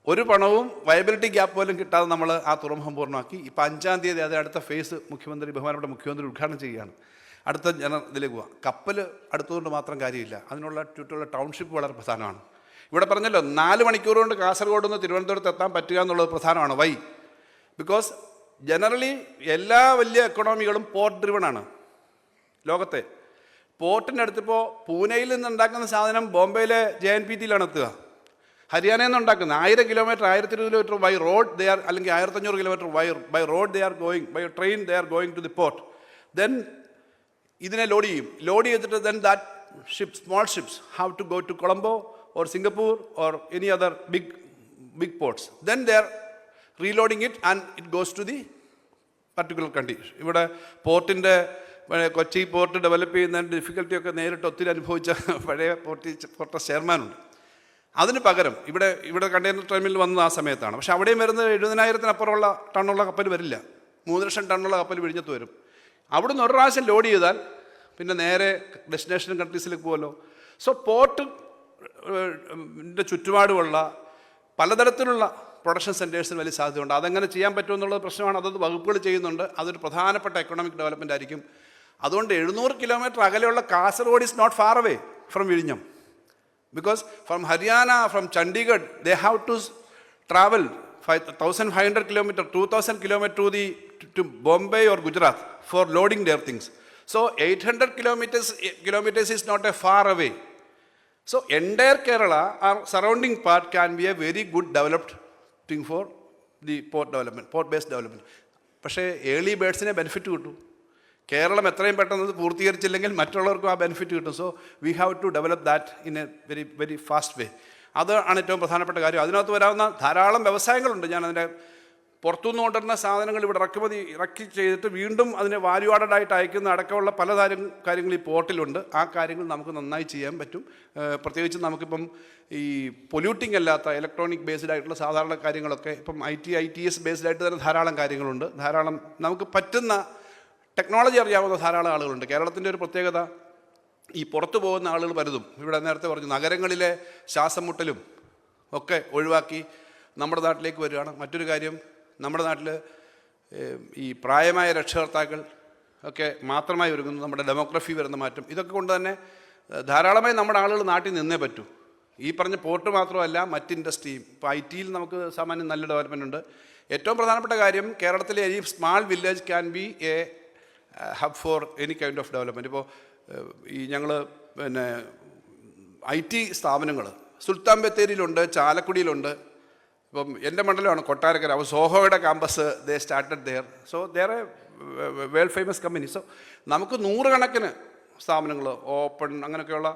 ഒരു പണവും വയബിലിറ്റി ഗ്യാപ്പ് പോലും കിട്ടാതെ നമ്മൾ ആ തുറമുഖം പൂർണ്ണമാക്കി. ഇപ്പോൾ 5-ാം തീയതി അത് അടുത്ത ഫേസ് ബഹുമാനപ്പെട്ട മുഖ്യമന്ത്രി ഉദ്ഘാടനം ചെയ്യുകയാണ്. അടുത്ത ഇതിലേക്ക് പോവാം. കപ്പൽ അടുത്തുകൊണ്ട് മാത്രം കാര്യമില്ല, അതിനുള്ള ചുറ്റുള്ള ടൗൺഷിപ്പ് വളരെ പ്രധാനമാണ്. ഇവിടെ പറഞ്ഞല്ലോ 4 മണിക്കൂർ കൊണ്ട് കാസർഗോഡ് നിന്ന് തിരുവനന്തപുരത്ത് എത്താൻ പറ്റുക എന്നുള്ളത് പ്രധാനമാണ്. വൈ? ബിക്കോസ് ജനറലി എല്ലാ വലിയ എക്കണോമികളും പോർട്ട് ഡ്രിവൺ ആണ് ലോകത്തെ. പോർട്ടിൻ്റെ അടുത്തിപ്പോൾ പൂനെയിൽ നിന്ന് ഉണ്ടാക്കുന്ന സാധനം ബോംബെയിലെ JNPTയിലാണ് എത്തുക. ഹരിയാനയിൽ നിന്ന് ഉണ്ടാക്കുന്നത് 1000 kilometre 1020 kilometre by road they are, അല്ലെങ്കിൽ 1500 kilometre by road they are going, by train they are going to the port. Then ഇതിനെ ലോഡ് ചെയ്തിട്ട് then that ship, small ships have to go to Colombo or Singapore or any other big ports. Then they are reloading it and it goes to the particular country. ഇവിടെ പോർട്ടിൻ്റെ കൊച്ചി പോർട്ട് ഡെവലപ്പ് ചെയ്യുന്ന ഡിഫിക്കൽറ്റിയൊക്കെ നേരിട്ട് ഒത്തിരി അനുഭവിച്ച പഴയ പോർട്ട് ചെയർമാനുണ്ട്. അതിന് പകരം ഇവിടെ കണ്ടെയ്നർ ടെർമിനൽ വന്നത് ആ സമയത്താണ്. പക്ഷേ അവിടെയും വരുന്നത് 70,000-അപ്പുറമുള്ള ടണ്ണുള്ള കപ്പൽ വരില്ല. 3 ലക്ഷം ടണ്ണുള്ള കപ്പൽ വിഴിഞ്ഞത്ത് വരും. അവിടുന്ന് ഒരു പ്രാവശ്യം ലോഡ് ചെയ്താൽ പിന്നെ നേരെ ഡെസ്റ്റിനേഷൻ കൺട്രീസിലേക്ക് പോകുമല്ലോ. സോ പോർട്ട് ചുറ്റുപാടുമുള്ള പലതരത്തിലുള്ള പ്രൊഡക്ഷൻ സെൻറ്റേഴ്സിന് വലിയ സാധ്യതയുണ്ട്. അതെങ്ങനെ ചെയ്യാൻ പറ്റുമെന്നുള്ളത് പ്രശ്നമാണ്. അതത് വകുപ്പുകൾ ചെയ്യുന്നുണ്ട്. അതൊരു പ്രധാനപ്പെട്ട എക്കണോമിക് ഡെവലപ്മെൻ്റ് ആയിരിക്കും. അതുകൊണ്ട് 700 കിലോമീറ്റർ അകലെയുള്ള Kasaragod is not far away from വിഴിഞ്ഞം. Because from Haryana, from Chandigarh they have to travel 1,500 kilometers, 2,000 kilometers to Bombay or Gujarat for loading their things. So 800 kilometers is not a far away. So entire Kerala or surrounding part can be a very good developed thing for the port development, port-based development. പക്ഷേ ഏർലി ബേഡ്സിനെ ബെനിഫിറ്റ് കിട്ടും. കേരളം എത്രയും പെട്ടെന്ന് പൂർത്തീകരിച്ചില്ലെങ്കിൽ മറ്റുള്ളവർക്കും ആ ബെനിഫിറ്റ് കിട്ടും. So we have to develop that in a very fast way. അതാണ് ഏറ്റവും പ്രധാനപ്പെട്ട കാര്യം. അതിനകത്ത് വരാവുന്ന ധാരാളം വ്യവസായങ്ങളുണ്ട്. ഞാൻ അതിൻ്റെ പുറത്തുനിന്ന് കൊണ്ടുവരുന്ന സാധനങ്ങൾ ഇവിടെ ഇറക്കി ചെയ്തിട്ട് വീണ്ടും അതിനെ വാല്യൂ ആഡഡ് ആയിട്ട് അയക്കുന്ന അടക്കമുള്ള പല കാര്യങ്ങൾ ഈ പോർട്ടിലുണ്ട്. ആ കാര്യങ്ങൾ നമുക്ക് നന്നായി ചെയ്യാൻ പറ്റും. പ്രത്യേകിച്ച് നമുക്കിപ്പം ഈ പൊല്യൂട്ടിംഗ് അല്ലാത്ത ഇലക്ട്രോണിക് ബേസ്ഡ് ആയിട്ടുള്ള സാധാരണ കാര്യങ്ങളൊക്കെ ഇപ്പം ITS ബേസ്ഡ് ആയിട്ട് തന്നെ ധാരാളം കാര്യങ്ങളുണ്ട്. ധാരാളം നമുക്ക് പറ്റുന്ന ടെക്നോളജി അറിയാവുന്ന ധാരാളം ആളുകളുണ്ട്. കേരളത്തിൻ്റെ ഒരു പ്രത്യേകത, ഈ പുറത്തു പോകുന്ന ആളുകൾ പലതും ഇവിടെ നേരത്തെ പറഞ്ഞു നഗരങ്ങളിലെ ശ്വാസം മുട്ടലും ഒക്കെ ഒഴിവാക്കി നമ്മുടെ നാട്ടിലേക്ക് വരികയാണ്. മറ്റൊരു കാര്യം, നമ്മുടെ നാട്ടിൽ ഈ പ്രായമായ രക്ഷകർത്താക്കൾ ഒക്കെ മാത്രമായി ഒരുങ്ങുന്നു. നമ്മുടെ ഡെമോഗ്രഫി വരുന്ന മാറ്റം, ഇതൊക്കെ കൊണ്ട് തന്നെ ധാരാളമായി നമ്മുടെ ആളുകൾ നാട്ടിൽ നിന്നേ പറ്റൂ. ഈ പറഞ്ഞ പോർട്ട് മാത്രമല്ല, മറ്റ് ഇൻഡസ്ട്രിയും. ഇപ്പോൾ IT നമുക്ക് സാമാന്യം നല്ല ഡെവലപ്മെൻ്റ് ഉണ്ട്. ഏറ്റവും പ്രധാനപ്പെട്ട കാര്യം, കേരളത്തിലെ ഈ small village can be A hub for any kind of development. ഇപ്പോൾ ഈ ഞങ്ങൾ പിന്നെ IT സ്ഥാപനങ്ങൾ സുൽത്താൻ ബത്തേരിയിലുണ്ട്, ചാലക്കുടിയിലുണ്ട്. ഇപ്പം എൻ്റെ മണ്ഡലമാണ് കൊട്ടാരക്കര. അപ്പോൾ സോഹോയുടെ campus they started there. So there a world famous company. So നമുക്ക് 100 കണക്കിന് സ്ഥാപനങ്ങൾ, ഓപ്പൺ അങ്ങനെയൊക്കെയുള്ള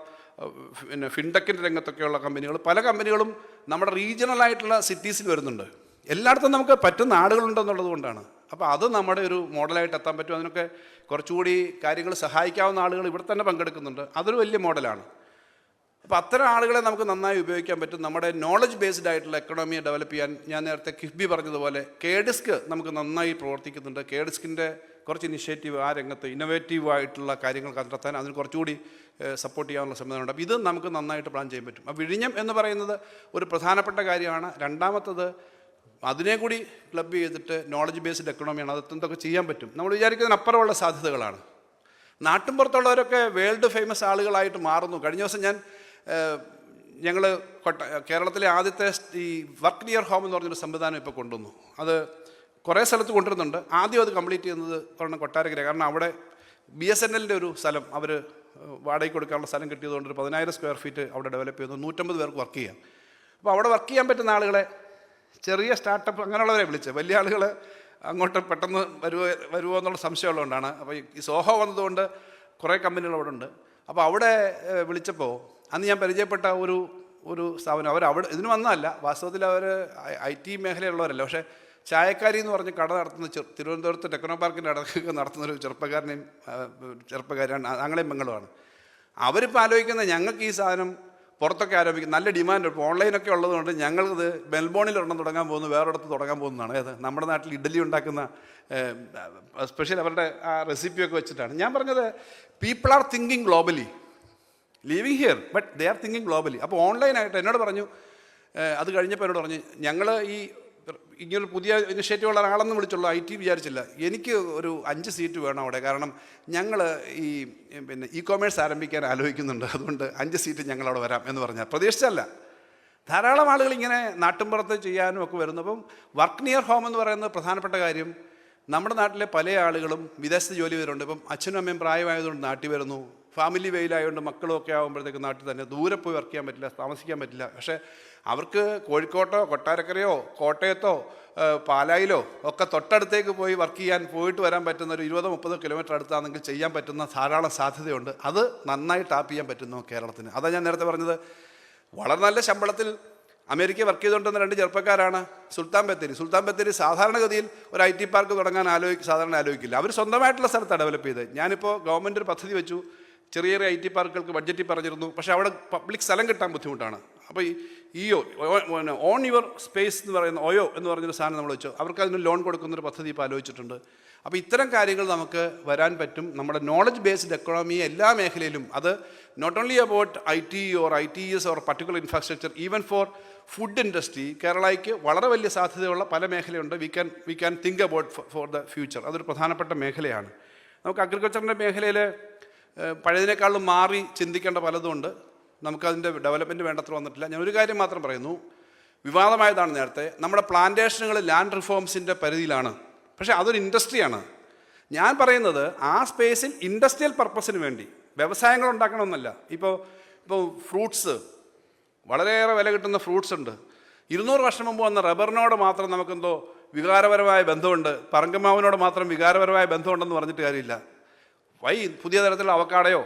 പിന്നെ ഫിൻടെക്കിൻ്റെ രംഗത്തൊക്കെയുള്ള കമ്പനികൾ, പല കമ്പനികളും നമ്മുടെ റീജിയണലായിട്ടുള്ള സിറ്റീസിൽ വരുന്നുണ്ട്. എല്ലായിടത്തും നമുക്ക് പറ്റുന്ന ആളുകളുണ്ടെന്നുള്ളത് കൊണ്ടാണ്. അപ്പോൾ അത് നമ്മുടെ ഒരു മോഡലായിട്ട് എത്താൻ പറ്റും. അതിനൊക്കെ കുറച്ചുകൂടി കാര്യങ്ങൾ സഹായിക്കാവുന്ന ആളുകൾ ഇവിടെ തന്നെ പങ്കെടുക്കുന്നുണ്ട്. അതൊരു വലിയ മോഡലാണ്. അപ്പോൾ അത്തരം ആളുകളെ നമുക്ക് നന്നായി ഉപയോഗിക്കാൻ പറ്റും. നമ്മുടെ നോളജ് ബേസ്ഡ് ആയിട്ടുള്ള എക്കണോമിയെ ഡെവലപ്പ് ചെയ്യാൻ ഞാൻ നേരത്തെ കിഫ്ബി പറഞ്ഞതുപോലെ KDISC നമുക്ക് നന്നായി പ്രവർത്തിക്കുന്നുണ്ട്. KDISCിൻ്റെ കുറച്ച് ഇനിഷ്യേറ്റീവ് ആ രംഗത്ത് ഇന്നോവേറ്റീവ് ആയിട്ടുള്ള കാര്യങ്ങൾ കണ്ടെത്താൻ അതിന് കുറച്ചുകൂടി സപ്പോർട്ട് ചെയ്യാനുള്ള സംവിധാനമുണ്ട്. അപ്പോൾ ഇത് നമുക്ക് നന്നായിട്ട് പ്ലാൻ ചെയ്യാൻ പറ്റും. അപ്പോൾ വിഴിഞ്ഞം എന്ന് പറയുന്നത് ഒരു പ്രധാനപ്പെട്ട കാര്യമാണ്. രണ്ടാമത്തത് അതിനെ കൂടി ക്ലബ് ചെയ്തിട്ട് നോളജ് ബേസ്ഡ് എക്കണോമിയാണ്. അതെന്തൊക്കെ ചെയ്യാൻ പറ്റും. നമ്മൾ വിചാരിക്കുന്നതിനപ്പുറമുള്ള സാധ്യതകളാണ്. നാട്ടും പുറത്തുള്ളവരൊക്കെ വേൾഡ് ഫേമസ് ആളുകളായിട്ട് മാറുന്നു. കഴിഞ്ഞ ദിവസം ഞങ്ങൾ കേരളത്തിലെ ആദ്യത്തെ ഈ വർക്ക് നിയർ ഹോം എന്ന് പറഞ്ഞൊരു സംവിധാനം ഇപ്പോൾ കൊണ്ടുവന്നു. അത് കുറേ സ്ഥലത്ത് കൊണ്ടുവരുന്നുണ്ട്. ആദ്യം അത് കംപ്ലീറ്റ് ചെയ്യുന്നത് കൊട്ടാരക്കര. കാരണം അവിടെ BSNLൻ്റെ ഒരു സ്ഥലം അവർ വാടകയ്ക്ക് കൊടുക്കാനുള്ള സ്ഥലം കിട്ടിയതുകൊണ്ട് ഒരു 10,000 സ്ക്വയർ ഫീറ്റ് അവിടെ ഡെവലപ്പ് ചെയ്യുന്നു. 150 പേർക്ക് വർക്ക് ചെയ്യാം. അപ്പോൾ അവിടെ വർക്ക് ചെയ്യാൻ പറ്റുന്ന ആളുകളെ, ചെറിയ സ്റ്റാർട്ടപ്പ് അങ്ങനെയുള്ളവരെ വിളിച്ച്, വലിയ ആളുകൾ അങ്ങോട്ട് പെട്ടെന്ന് വരുമോ എന്നുള്ള സംശയമുള്ളതുകൊണ്ടാണ്. അപ്പോൾ ഈ സോഹോ വന്നതുകൊണ്ട് കുറേ കമ്പനികൾ അവിടെ ഉണ്ട്. അപ്പോൾ അവിടെ വിളിച്ചപ്പോൾ അന്ന് ഞാൻ പരിചയപ്പെട്ട ഒരു സ്ഥാപനം, അവിടെ ഇതിന് വന്നതല്ല, വാസ്തവത്തിൽ അവർ IT മേഖലയുള്ളവരല്ല, പക്ഷേ ചായക്കാരി എന്ന് പറഞ്ഞ് കട നടത്തുന്ന തിരുവനന്തപുരത്ത് ടെക്നോ പാർക്കിൻ്റെ അടുത്തൊക്കെ നടത്തുന്നൊരു ചെറുപ്പക്കാരാണ്, ആങ്ങളെയും പെങ്ങളുമാണ്. അവരിപ്പോൾ ആലോചിക്കുന്നത് ഞങ്ങൾക്ക് ഈ സാധനം പുറത്തൊക്കെ ആരോപിക്കും, നല്ല ഡിമാൻഡ്. ഇപ്പോൾ ഓൺലൈനൊക്കെ ഉള്ളതുകൊണ്ട് ഞങ്ങളിത് മെൽബോണിൽ ഒരെണ്ണം തുടങ്ങാൻ പോകുന്നു, വേറൊരിടത്ത് തുടങ്ങാൻ പോകുന്നതാണ്. ഏത് നമ്മുടെ നാട്ടിൽ ഇഡ്ഡലി ഉണ്ടാക്കുന്ന സ്പെഷ്യൽ അവരുടെ ആ റെസിപ്പിയൊക്കെ വെച്ചിട്ടാണ്. ഞാൻ പറഞ്ഞത് people are thinking globally, living here but they are thinking globally. അപ്പോൾ ഓൺലൈനായിട്ട് എന്നോട് പറഞ്ഞു, അത് കഴിഞ്ഞപ്പോൾ എന്നോട് പറഞ്ഞു, ഞങ്ങൾ ഈ ഇങ്ങനൊരു പുതിയ ഇനിഷ്യേറ്റീവ് ഉള്ള ആളെന്ന് വിളിച്ചുള്ളൂ, IT വിചാരിച്ചില്ല, എനിക്ക് ഒരു 5 സീറ്റ് വേണം അവിടെ. കാരണം ഞങ്ങൾ ഈ പിന്നെ e-commerce ആരംഭിക്കാൻ ആലോചിക്കുന്നുണ്ട്, അതുകൊണ്ട് 5 സീറ്റ് ഞങ്ങളവിടെ വരാം എന്ന് പറഞ്ഞാൽ പ്രതീക്ഷിച്ചല്ല. ധാരാളം ആളുകൾ ഇങ്ങനെ നാട്ടിൻപുറത്ത് ചെയ്യാനും ഒക്കെ വരുന്നു. അപ്പം വർക്ക് നിയർ ഹോം എന്ന് പറയുന്നത് പ്രധാനപ്പെട്ട കാര്യം. നമ്മുടെ നാട്ടിലെ പല ആളുകളും വിദേശത്ത് ജോലി വരുന്നുണ്ട്. ഇപ്പം അച്ഛനും അമ്മയും പ്രായമായതുകൊണ്ട് നാട്ടിൽ വരുന്നു, ഫാമിലി വെയിലായതുകൊണ്ട് മക്കളും ഒക്കെ ആകുമ്പോഴത്തേക്ക് നാട്ടിൽ തന്നെ, ദൂരെ പോയി വർക്ക് ചെയ്യാൻ പറ്റില്ല, താമസിക്കാൻ പറ്റില്ല. പക്ഷേ അവർക്ക് കോഴിക്കോട്ടോ കൊട്ടാരക്കരയോ കോട്ടയത്തോ പാലായിലോ ഒക്കെ തൊട്ടടുത്തേക്ക് പോയി വർക്ക് ചെയ്യാൻ പോയിട്ട് വരാൻ പറ്റുന്ന ഒരു 20-30 കിലോമീറ്റർ അടുത്താണെങ്കിൽ ചെയ്യാൻ പറ്റുന്ന ധാരാളം സാധ്യതയുണ്ട്. അത് നന്നായി ടാപ്പ് ചെയ്യാൻ പറ്റുന്നു കേരളത്തിന്. അതാണ് ഞാൻ നേരത്തെ പറഞ്ഞത്. വളരെ നല്ല ശമ്പളത്തിൽ അമേരിക്കയിൽ വർക്ക് ചെയ്തുകൊണ്ടിരുന്ന 2 ചെറുപ്പക്കാരാണ് സുൽത്താൻ ബത്തേരി. സാധാരണഗതിയിൽ ഒരു IT പാർക്ക് തുടങ്ങാൻ സാധാരണ ആലോചിക്കില്ല. അവർ സ്വന്തമായിട്ടുള്ള സ്ഥലത്താണ് ഡെവലപ്പ് ചെയ്തത്. ഞാനിപ്പോൾ ഗവൺമെൻറ് ഒരു പദ്ധതി വെച്ചു, ചെറിയ IT പാർക്കുകൾക്ക് ബഡ്ജറ്റിൽ പറഞ്ഞിരുന്നു, പക്ഷേ അവിടെ പബ്ലിക് സ്ഥലം കിട്ടാൻ ബുദ്ധിമുട്ടാണ്. അപ്പോൾ ഈ ഓൺ യുവർ സ്പേസ് എന്ന് പറയുന്ന OYO എന്ന് പറഞ്ഞൊരു സാധനം നമ്മൾ വെച്ചു. അവർക്ക് അതിന് ലോൺ കൊടുക്കുന്നൊരു പദ്ധതി ഇപ്പോൾ ആലോചിച്ചിട്ടുണ്ട്. അപ്പോൾ ഇത്തരം കാര്യങ്ങൾ നമുക്ക് വരാൻ പറ്റും. നമ്മുടെ നോളജ് ബേസ്ഡ് എക്കണോമി എല്ലാ മേഖലയിലും, അത് not only about IT or ITES or particular infrastructure, even for food industry കേരളയ്ക്ക് വളരെ വലിയ സാധ്യതയുള്ള പല മേഖലയുണ്ട്. We can think about for the future. അതൊരു പ്രധാനപ്പെട്ട മേഖലയാണ്. നമുക്ക് അഗ്രികൾച്ചറിൻ്റെ മേഖലയിൽ പഴയതിനേക്കാളും മാറി ചിന്തിക്കേണ്ട പലതുമുണ്ട്. നമുക്കതിൻ്റെ ഡെവലപ്മെൻറ്റ് വേണ്ടത്ര വന്നിട്ടില്ല. ഞാൻ ഒരു കാര്യം മാത്രം പറയുന്നു, വിവാദമായതാണ് നേരത്തെ, നമ്മുടെ പ്ലാന്റേഷനുകൾ ലാൻഡ് റിഫോംസിൻ്റെ പരിധിയിലാണ്, പക്ഷേ അതൊരു ഇൻഡസ്ട്രിയാണ്. ഞാൻ പറയുന്നത് ആ സ്പേസിൽ ഇൻഡസ്ട്രിയൽ പർപ്പസിന് വേണ്ടി വ്യവസായങ്ങൾ ഉണ്ടാക്കണമെന്നല്ല. ഇപ്പോൾ ഫ്രൂട്ട്സ്, വളരെയേറെ വില കിട്ടുന്ന ഫ്രൂട്ട്സ് ഉണ്ട്. 200 വർഷം മുമ്പ് വന്ന റബ്ബറിനോട് മാത്രം നമുക്കെന്തോ വികാരപരമായ ബന്ധമുണ്ട്, പറങ്കമാവിനോട് മാത്രം വികാരപരമായ ബന്ധമുണ്ടെന്ന് പറഞ്ഞിട്ട് കാര്യമില്ല. പുതിയ തരത്തിലുള്ള അവക്കാടയോ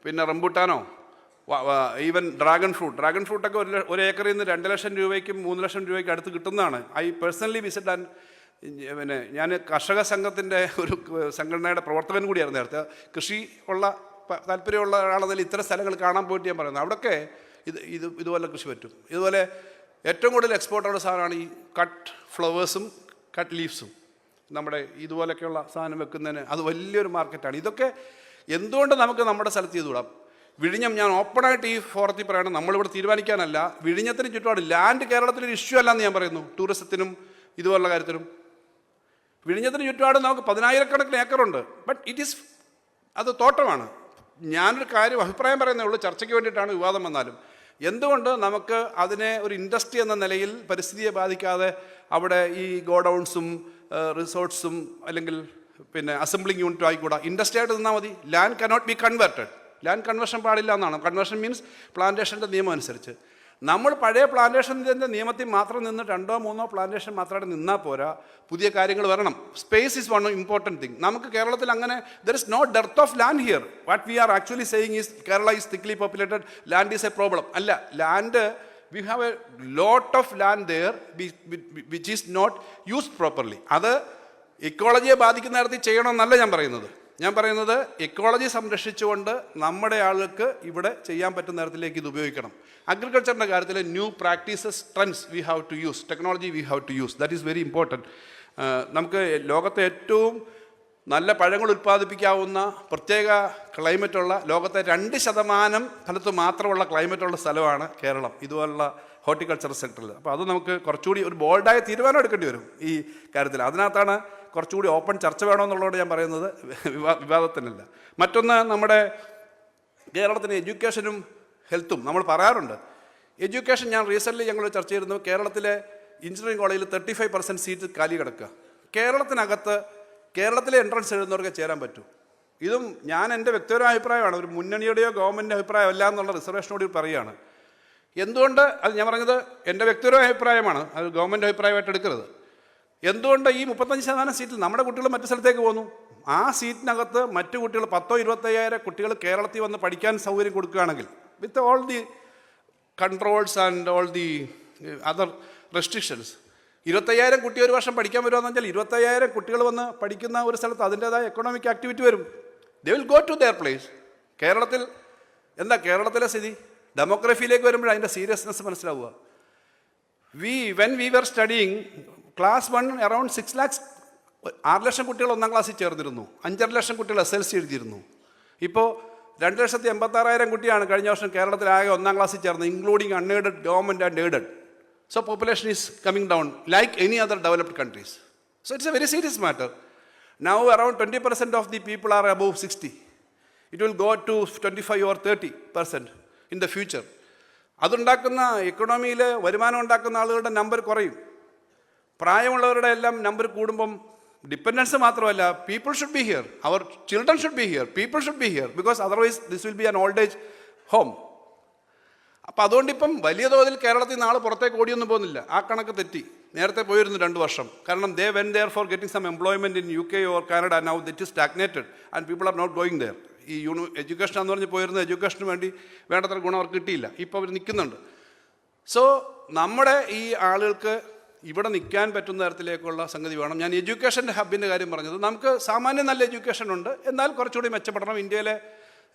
പിന്നെ റംബൂട്ടാനോ, ഈവൻ ഡ്രാഗൺ ഫ്രൂട്ടൊക്കെ ഒരു ഏക്കറിൽ നിന്ന് 2 ലക്ഷം രൂപയ്ക്കും 3 ലക്ഷം രൂപയ്ക്കും അടുത്ത് കിട്ടുന്നതാണ്. ഐ പേഴ്സണലി വിസിറ്റ് ആൻഡ് പിന്നെ ഞാൻ കർഷക സംഘത്തിൻ്റെ ഒരു സംഘടനയുടെ പ്രവർത്തകൻ കൂടിയായിരുന്നു നേരത്തെ. കൃഷി ഉള്ള താല്പര്യമുള്ള ഒരാളെന്നതിൽ ഇത്തരം സ്ഥലങ്ങൾ കാണാൻ പോയിട്ട് ഞാൻ പറയുന്നത്, അവിടെയൊക്കെ ഇതുപോലെ കൃഷി പറ്റും. ഇതുപോലെ ഏറ്റവും കൂടുതൽ എക്സ്പോർട്ടുള്ള സാധനമാണ് ഈ കട്ട് ഫ്ലവേഴ്സും കട്ട് ലീവ്സും. നമ്മുടെ ഇതുപോലൊക്കെയുള്ള സാധനം വെക്കുന്നതിന് അത് വലിയൊരു മാർക്കറ്റാണ്. ഇതൊക്കെ എന്തുകൊണ്ട് നമുക്ക് നമ്മുടെ സ്ഥലത്ത് ചെയ്തുകൂടാം? വിഴിഞ്ഞം, ഞാൻ ഓപ്പണായിട്ട് ഈ ഫോറത്തിൽ പറയണം, നമ്മളിവിടെ തീരുമാനിക്കാനല്ല, വിഴിഞ്ഞത്തിന് ചുറ്റുപാട് ലാൻഡ് കേരളത്തിലൊരു ഇഷ്യൂ അല്ലെന്ന് ഞാൻ പറയുന്നു. ടൂറിസത്തിനും ഇതുപോലുള്ള കാര്യത്തിനും വിഴിഞ്ഞത്തിന് ചുറ്റുപാട് നമുക്ക് 10,000 ഏക്കറുണ്ട്. ബട്ട് അത് തോട്ടമാണ്. ഞാനൊരു കാര്യം അഭിപ്രായം പറയുന്നേ ഉള്ളൂ, ചർച്ചയ്ക്ക് വേണ്ടിയിട്ടാണ്. വിവാദം വന്നാലും എന്തുകൊണ്ട് നമുക്ക് അതിനെ ഒരു ഇൻഡസ്ട്രി എന്ന നിലയിൽ പരിസ്ഥിതിയെ ബാധിക്കാതെ അവിടെ ഈ ഗോഡൗൺസും റിസോർട്ട്സും അല്ലെങ്കിൽ പിന്നെ അസംബ്ലിംഗ് യൂണിറ്റും ആയിക്കൂടാ, ഇൻഡസ്ട്രി ആയിട്ട് നിന്നാൽ മതി. Land cannot be converted. Land conversion പാടില്ല എന്നാണ്. കൺവേർഷൻ മീൻസ് പ്ലാന്റേഷൻ്റെ നിയമം അനുസരിച്ച്. നമ്മൾ പഴയ പ്ലാന്റേഷൻ്റെ നിയമത്തിൽ മാത്രം നിന്ന് 2 or 3 പ്ലാന്റേഷൻ മാത്രമായിട്ട് നിന്നാൽ പോരാ, പുതിയ കാര്യങ്ങൾ വരണം. Space is one important thing. നമുക്ക് കേരളത്തിൽ അങ്ങനെ there is no dearth of land here. What we are actually saying is Kerala is thickly populated, land is a problem. അല്ല, land we have a lot of land there which is not used properly. അത് ഇക്കോളജിയെ ബാധിക്കുന്ന തരത്തിൽ ചെയ്യണമെന്നല്ല ഞാൻ പറയുന്നത് ഇക്കോളജി സംരക്ഷിച്ചുകൊണ്ട് നമ്മുടെ ആളുകൾക്ക് ഇവിടെ ചെയ്യാൻ പറ്റുന്ന തരത്തിലേക്ക് ഇത് ഉപയോഗിക്കണം. അഗ്രികൾച്ചറിൻ്റെ കാര്യത്തിൽ new practices, trends we have to use, technology we have to use. That is very important. നമുക്ക് ലോകത്തെ ഏറ്റവും നല്ല പഴങ്ങൾ ഉൽപ്പാദിപ്പിക്കാവുന്ന പ്രത്യേക ക്ലൈമറ്റുള്ള, ലോകത്തെ 2% സ്ഥലത്ത് മാത്രമുള്ള ക്ലൈമറ്റുള്ള സ്ഥലമാണ് കേരളം, ഇതുപോലുള്ള ഹോർട്ടിക്കൾച്ചർ സെക്ടറിൽ. അപ്പോൾ അത് നമുക്ക് കുറച്ചുകൂടി ഒരു ബോൾഡായ തീരുമാനം എടുക്കേണ്ടി വരും ഈ കാര്യത്തിൽ. അതിനകത്താണ് കുറച്ചുകൂടി ഓപ്പൺ ചർച്ച വേണമെന്നുള്ളതോട് ഞാൻ പറയുന്നത്, വിവാദത്തിനല്ല. മറ്റൊന്ന്, നമ്മുടെ കേരളത്തിന് എഡ്യൂക്കേഷനും ഹെൽത്തും നമ്മൾ പറയാറുണ്ട്. എഡ്യൂക്കേഷൻ ഞാൻ റീസെൻ്റ്ലി ഞങ്ങൾ ചർച്ച ചെയ്തിരുന്നു. കേരളത്തിലെ എഞ്ചിനീയറിംഗ് കോളേജിൽ 35% സീറ്റ് കാലി കിടക്കുക. കേരളത്തിലെ എൻട്രൻസ് എഴുതുന്നവർക്ക് ചേരാൻ പറ്റും. ഇതും ഞാൻ എൻ്റെ വ്യക്തിപരമായ അഭിപ്രായമാണ്, ഒരു മുന്നണിയുടെയോ ഗവൺമെൻറ്റിൻ്റെ അഭിപ്രായമല്ല എന്നുള്ള റിസർവേഷനോട് പറയുകയാണ്. എന്തുകൊണ്ട് അത് ഞാൻ പറഞ്ഞത് എൻ്റെ വ്യക്തിപരമായ അഭിപ്രായമാണ്, അത് ഗവൺമെൻറ് അഭിപ്രായമായിട്ട് എടുക്കരുത്. എന്തുകൊണ്ട് ഈ 35% സീറ്റിൽ നമ്മുടെ കുട്ടികൾ മറ്റു സ്ഥലത്തേക്ക് പോകുന്നു? ആ സീറ്റിനകത്ത് മറ്റു കുട്ടികൾ 10,000-25,000 കുട്ടികൾ കേരളത്തിൽ വന്ന് പഠിക്കാൻ സൗകര്യം കൊടുക്കുകയാണെങ്കിൽ, with all the controls and all the other restrictions, 25,000 കുട്ടി ഒരു വർഷം പഠിക്കാൻ വരുമെന്ന് വെച്ചാൽ 25,000 കുട്ടികൾ വന്ന് പഠിക്കുന്ന ഒരു സ്ഥലത്ത് അതിൻ്റേതായ എക്കണോമിക് ആക്ടിവിറ്റി വരും. They will go to their place. കേരളത്തിൽ എന്താ കേരളത്തിലെ സ്ഥിതി? ഡെമോഗ്രഫിയിലേക്ക് വരുമ്പോൾ അതിൻ്റെ സീരിയസ്നെസ് മനസ്സിലാവുക. When we were studying class 1 around 6 lakhs, 6 ലക്ഷം കുട്ടികൾ 1ാം ക്ലാസ്സിൽ ചേർന്നിരുന്നു, 5.5 ലക്ഷം കുട്ടികൾ SLC എഴുതിയിരുന്നു. ഇപ്പോൾ 2,86,000 കുട്ടിയാണ് കഴിഞ്ഞ വർഷം കേരളത്തിലാകെ 1ാം ക്ലാസ്സിൽ ചേർന്നത്, including unaided, government and aided. So population is coming down like any other developed countries. So it's a very serious matter. Now around 20% of the people are above 60. It will go to 25 or 30% in the future. അതുണ്ടാക്കുന്ന എക്കണോമിയിൽ വരുമാനം ഉണ്ടാക്കുന്ന ആളുകളുടെ നമ്പർ കുറയും. പ്രായമുള്ളവരുടെ എല്ലാം നമ്പർ കൂടുമ്പം ഡിപ്പെൻഡൻസ് മാത്രമല്ല, people should be here, our children should be here, people should be here, because otherwise this will be an old age home. അപ്പം അതുകൊണ്ടിപ്പം വലിയ തോതിൽ കേരളത്തിൽ നാളെ പുറത്തേക്ക് ഓടിയൊന്നും പോകുന്നില്ല. ആ കണക്ക് തെറ്റി. നേരത്തെ പോയിരുന്നു 2 വർഷം. കാരണം they when there for getting some employment in UK or Canada. Now that is stagnated and people are not going there. ഈ എഡ്യൂക്കേഷൻ എന്ന് പറഞ്ഞ് പോയിരുന്ന എഡ്യൂക്കേഷന് വേണ്ടി വേണ്ടത്ര ഗുണം അവർക്ക് കിട്ടിയില്ല. ഇപ്പോൾ അവർ നിൽക്കുന്നുണ്ട്. സോ നമ്മുടെ ഈ ആളുകൾക്ക് ഇവിടെ നിൽക്കാൻ പറ്റുന്ന തരത്തിലേക്കുള്ള സംഗതി വേണം. ഞാൻ എഡ്യൂക്കേഷൻ്റെ ഹബിൻ്റെ കാര്യം പറഞ്ഞത്, നമുക്ക് സാമാന്യം നല്ല എഡ്യൂക്കേഷൻ ഉണ്ട്, എന്നാൽ കുറച്ചുകൂടി മെച്ചപ്പെടണം. ഇന്ത്യയിലെ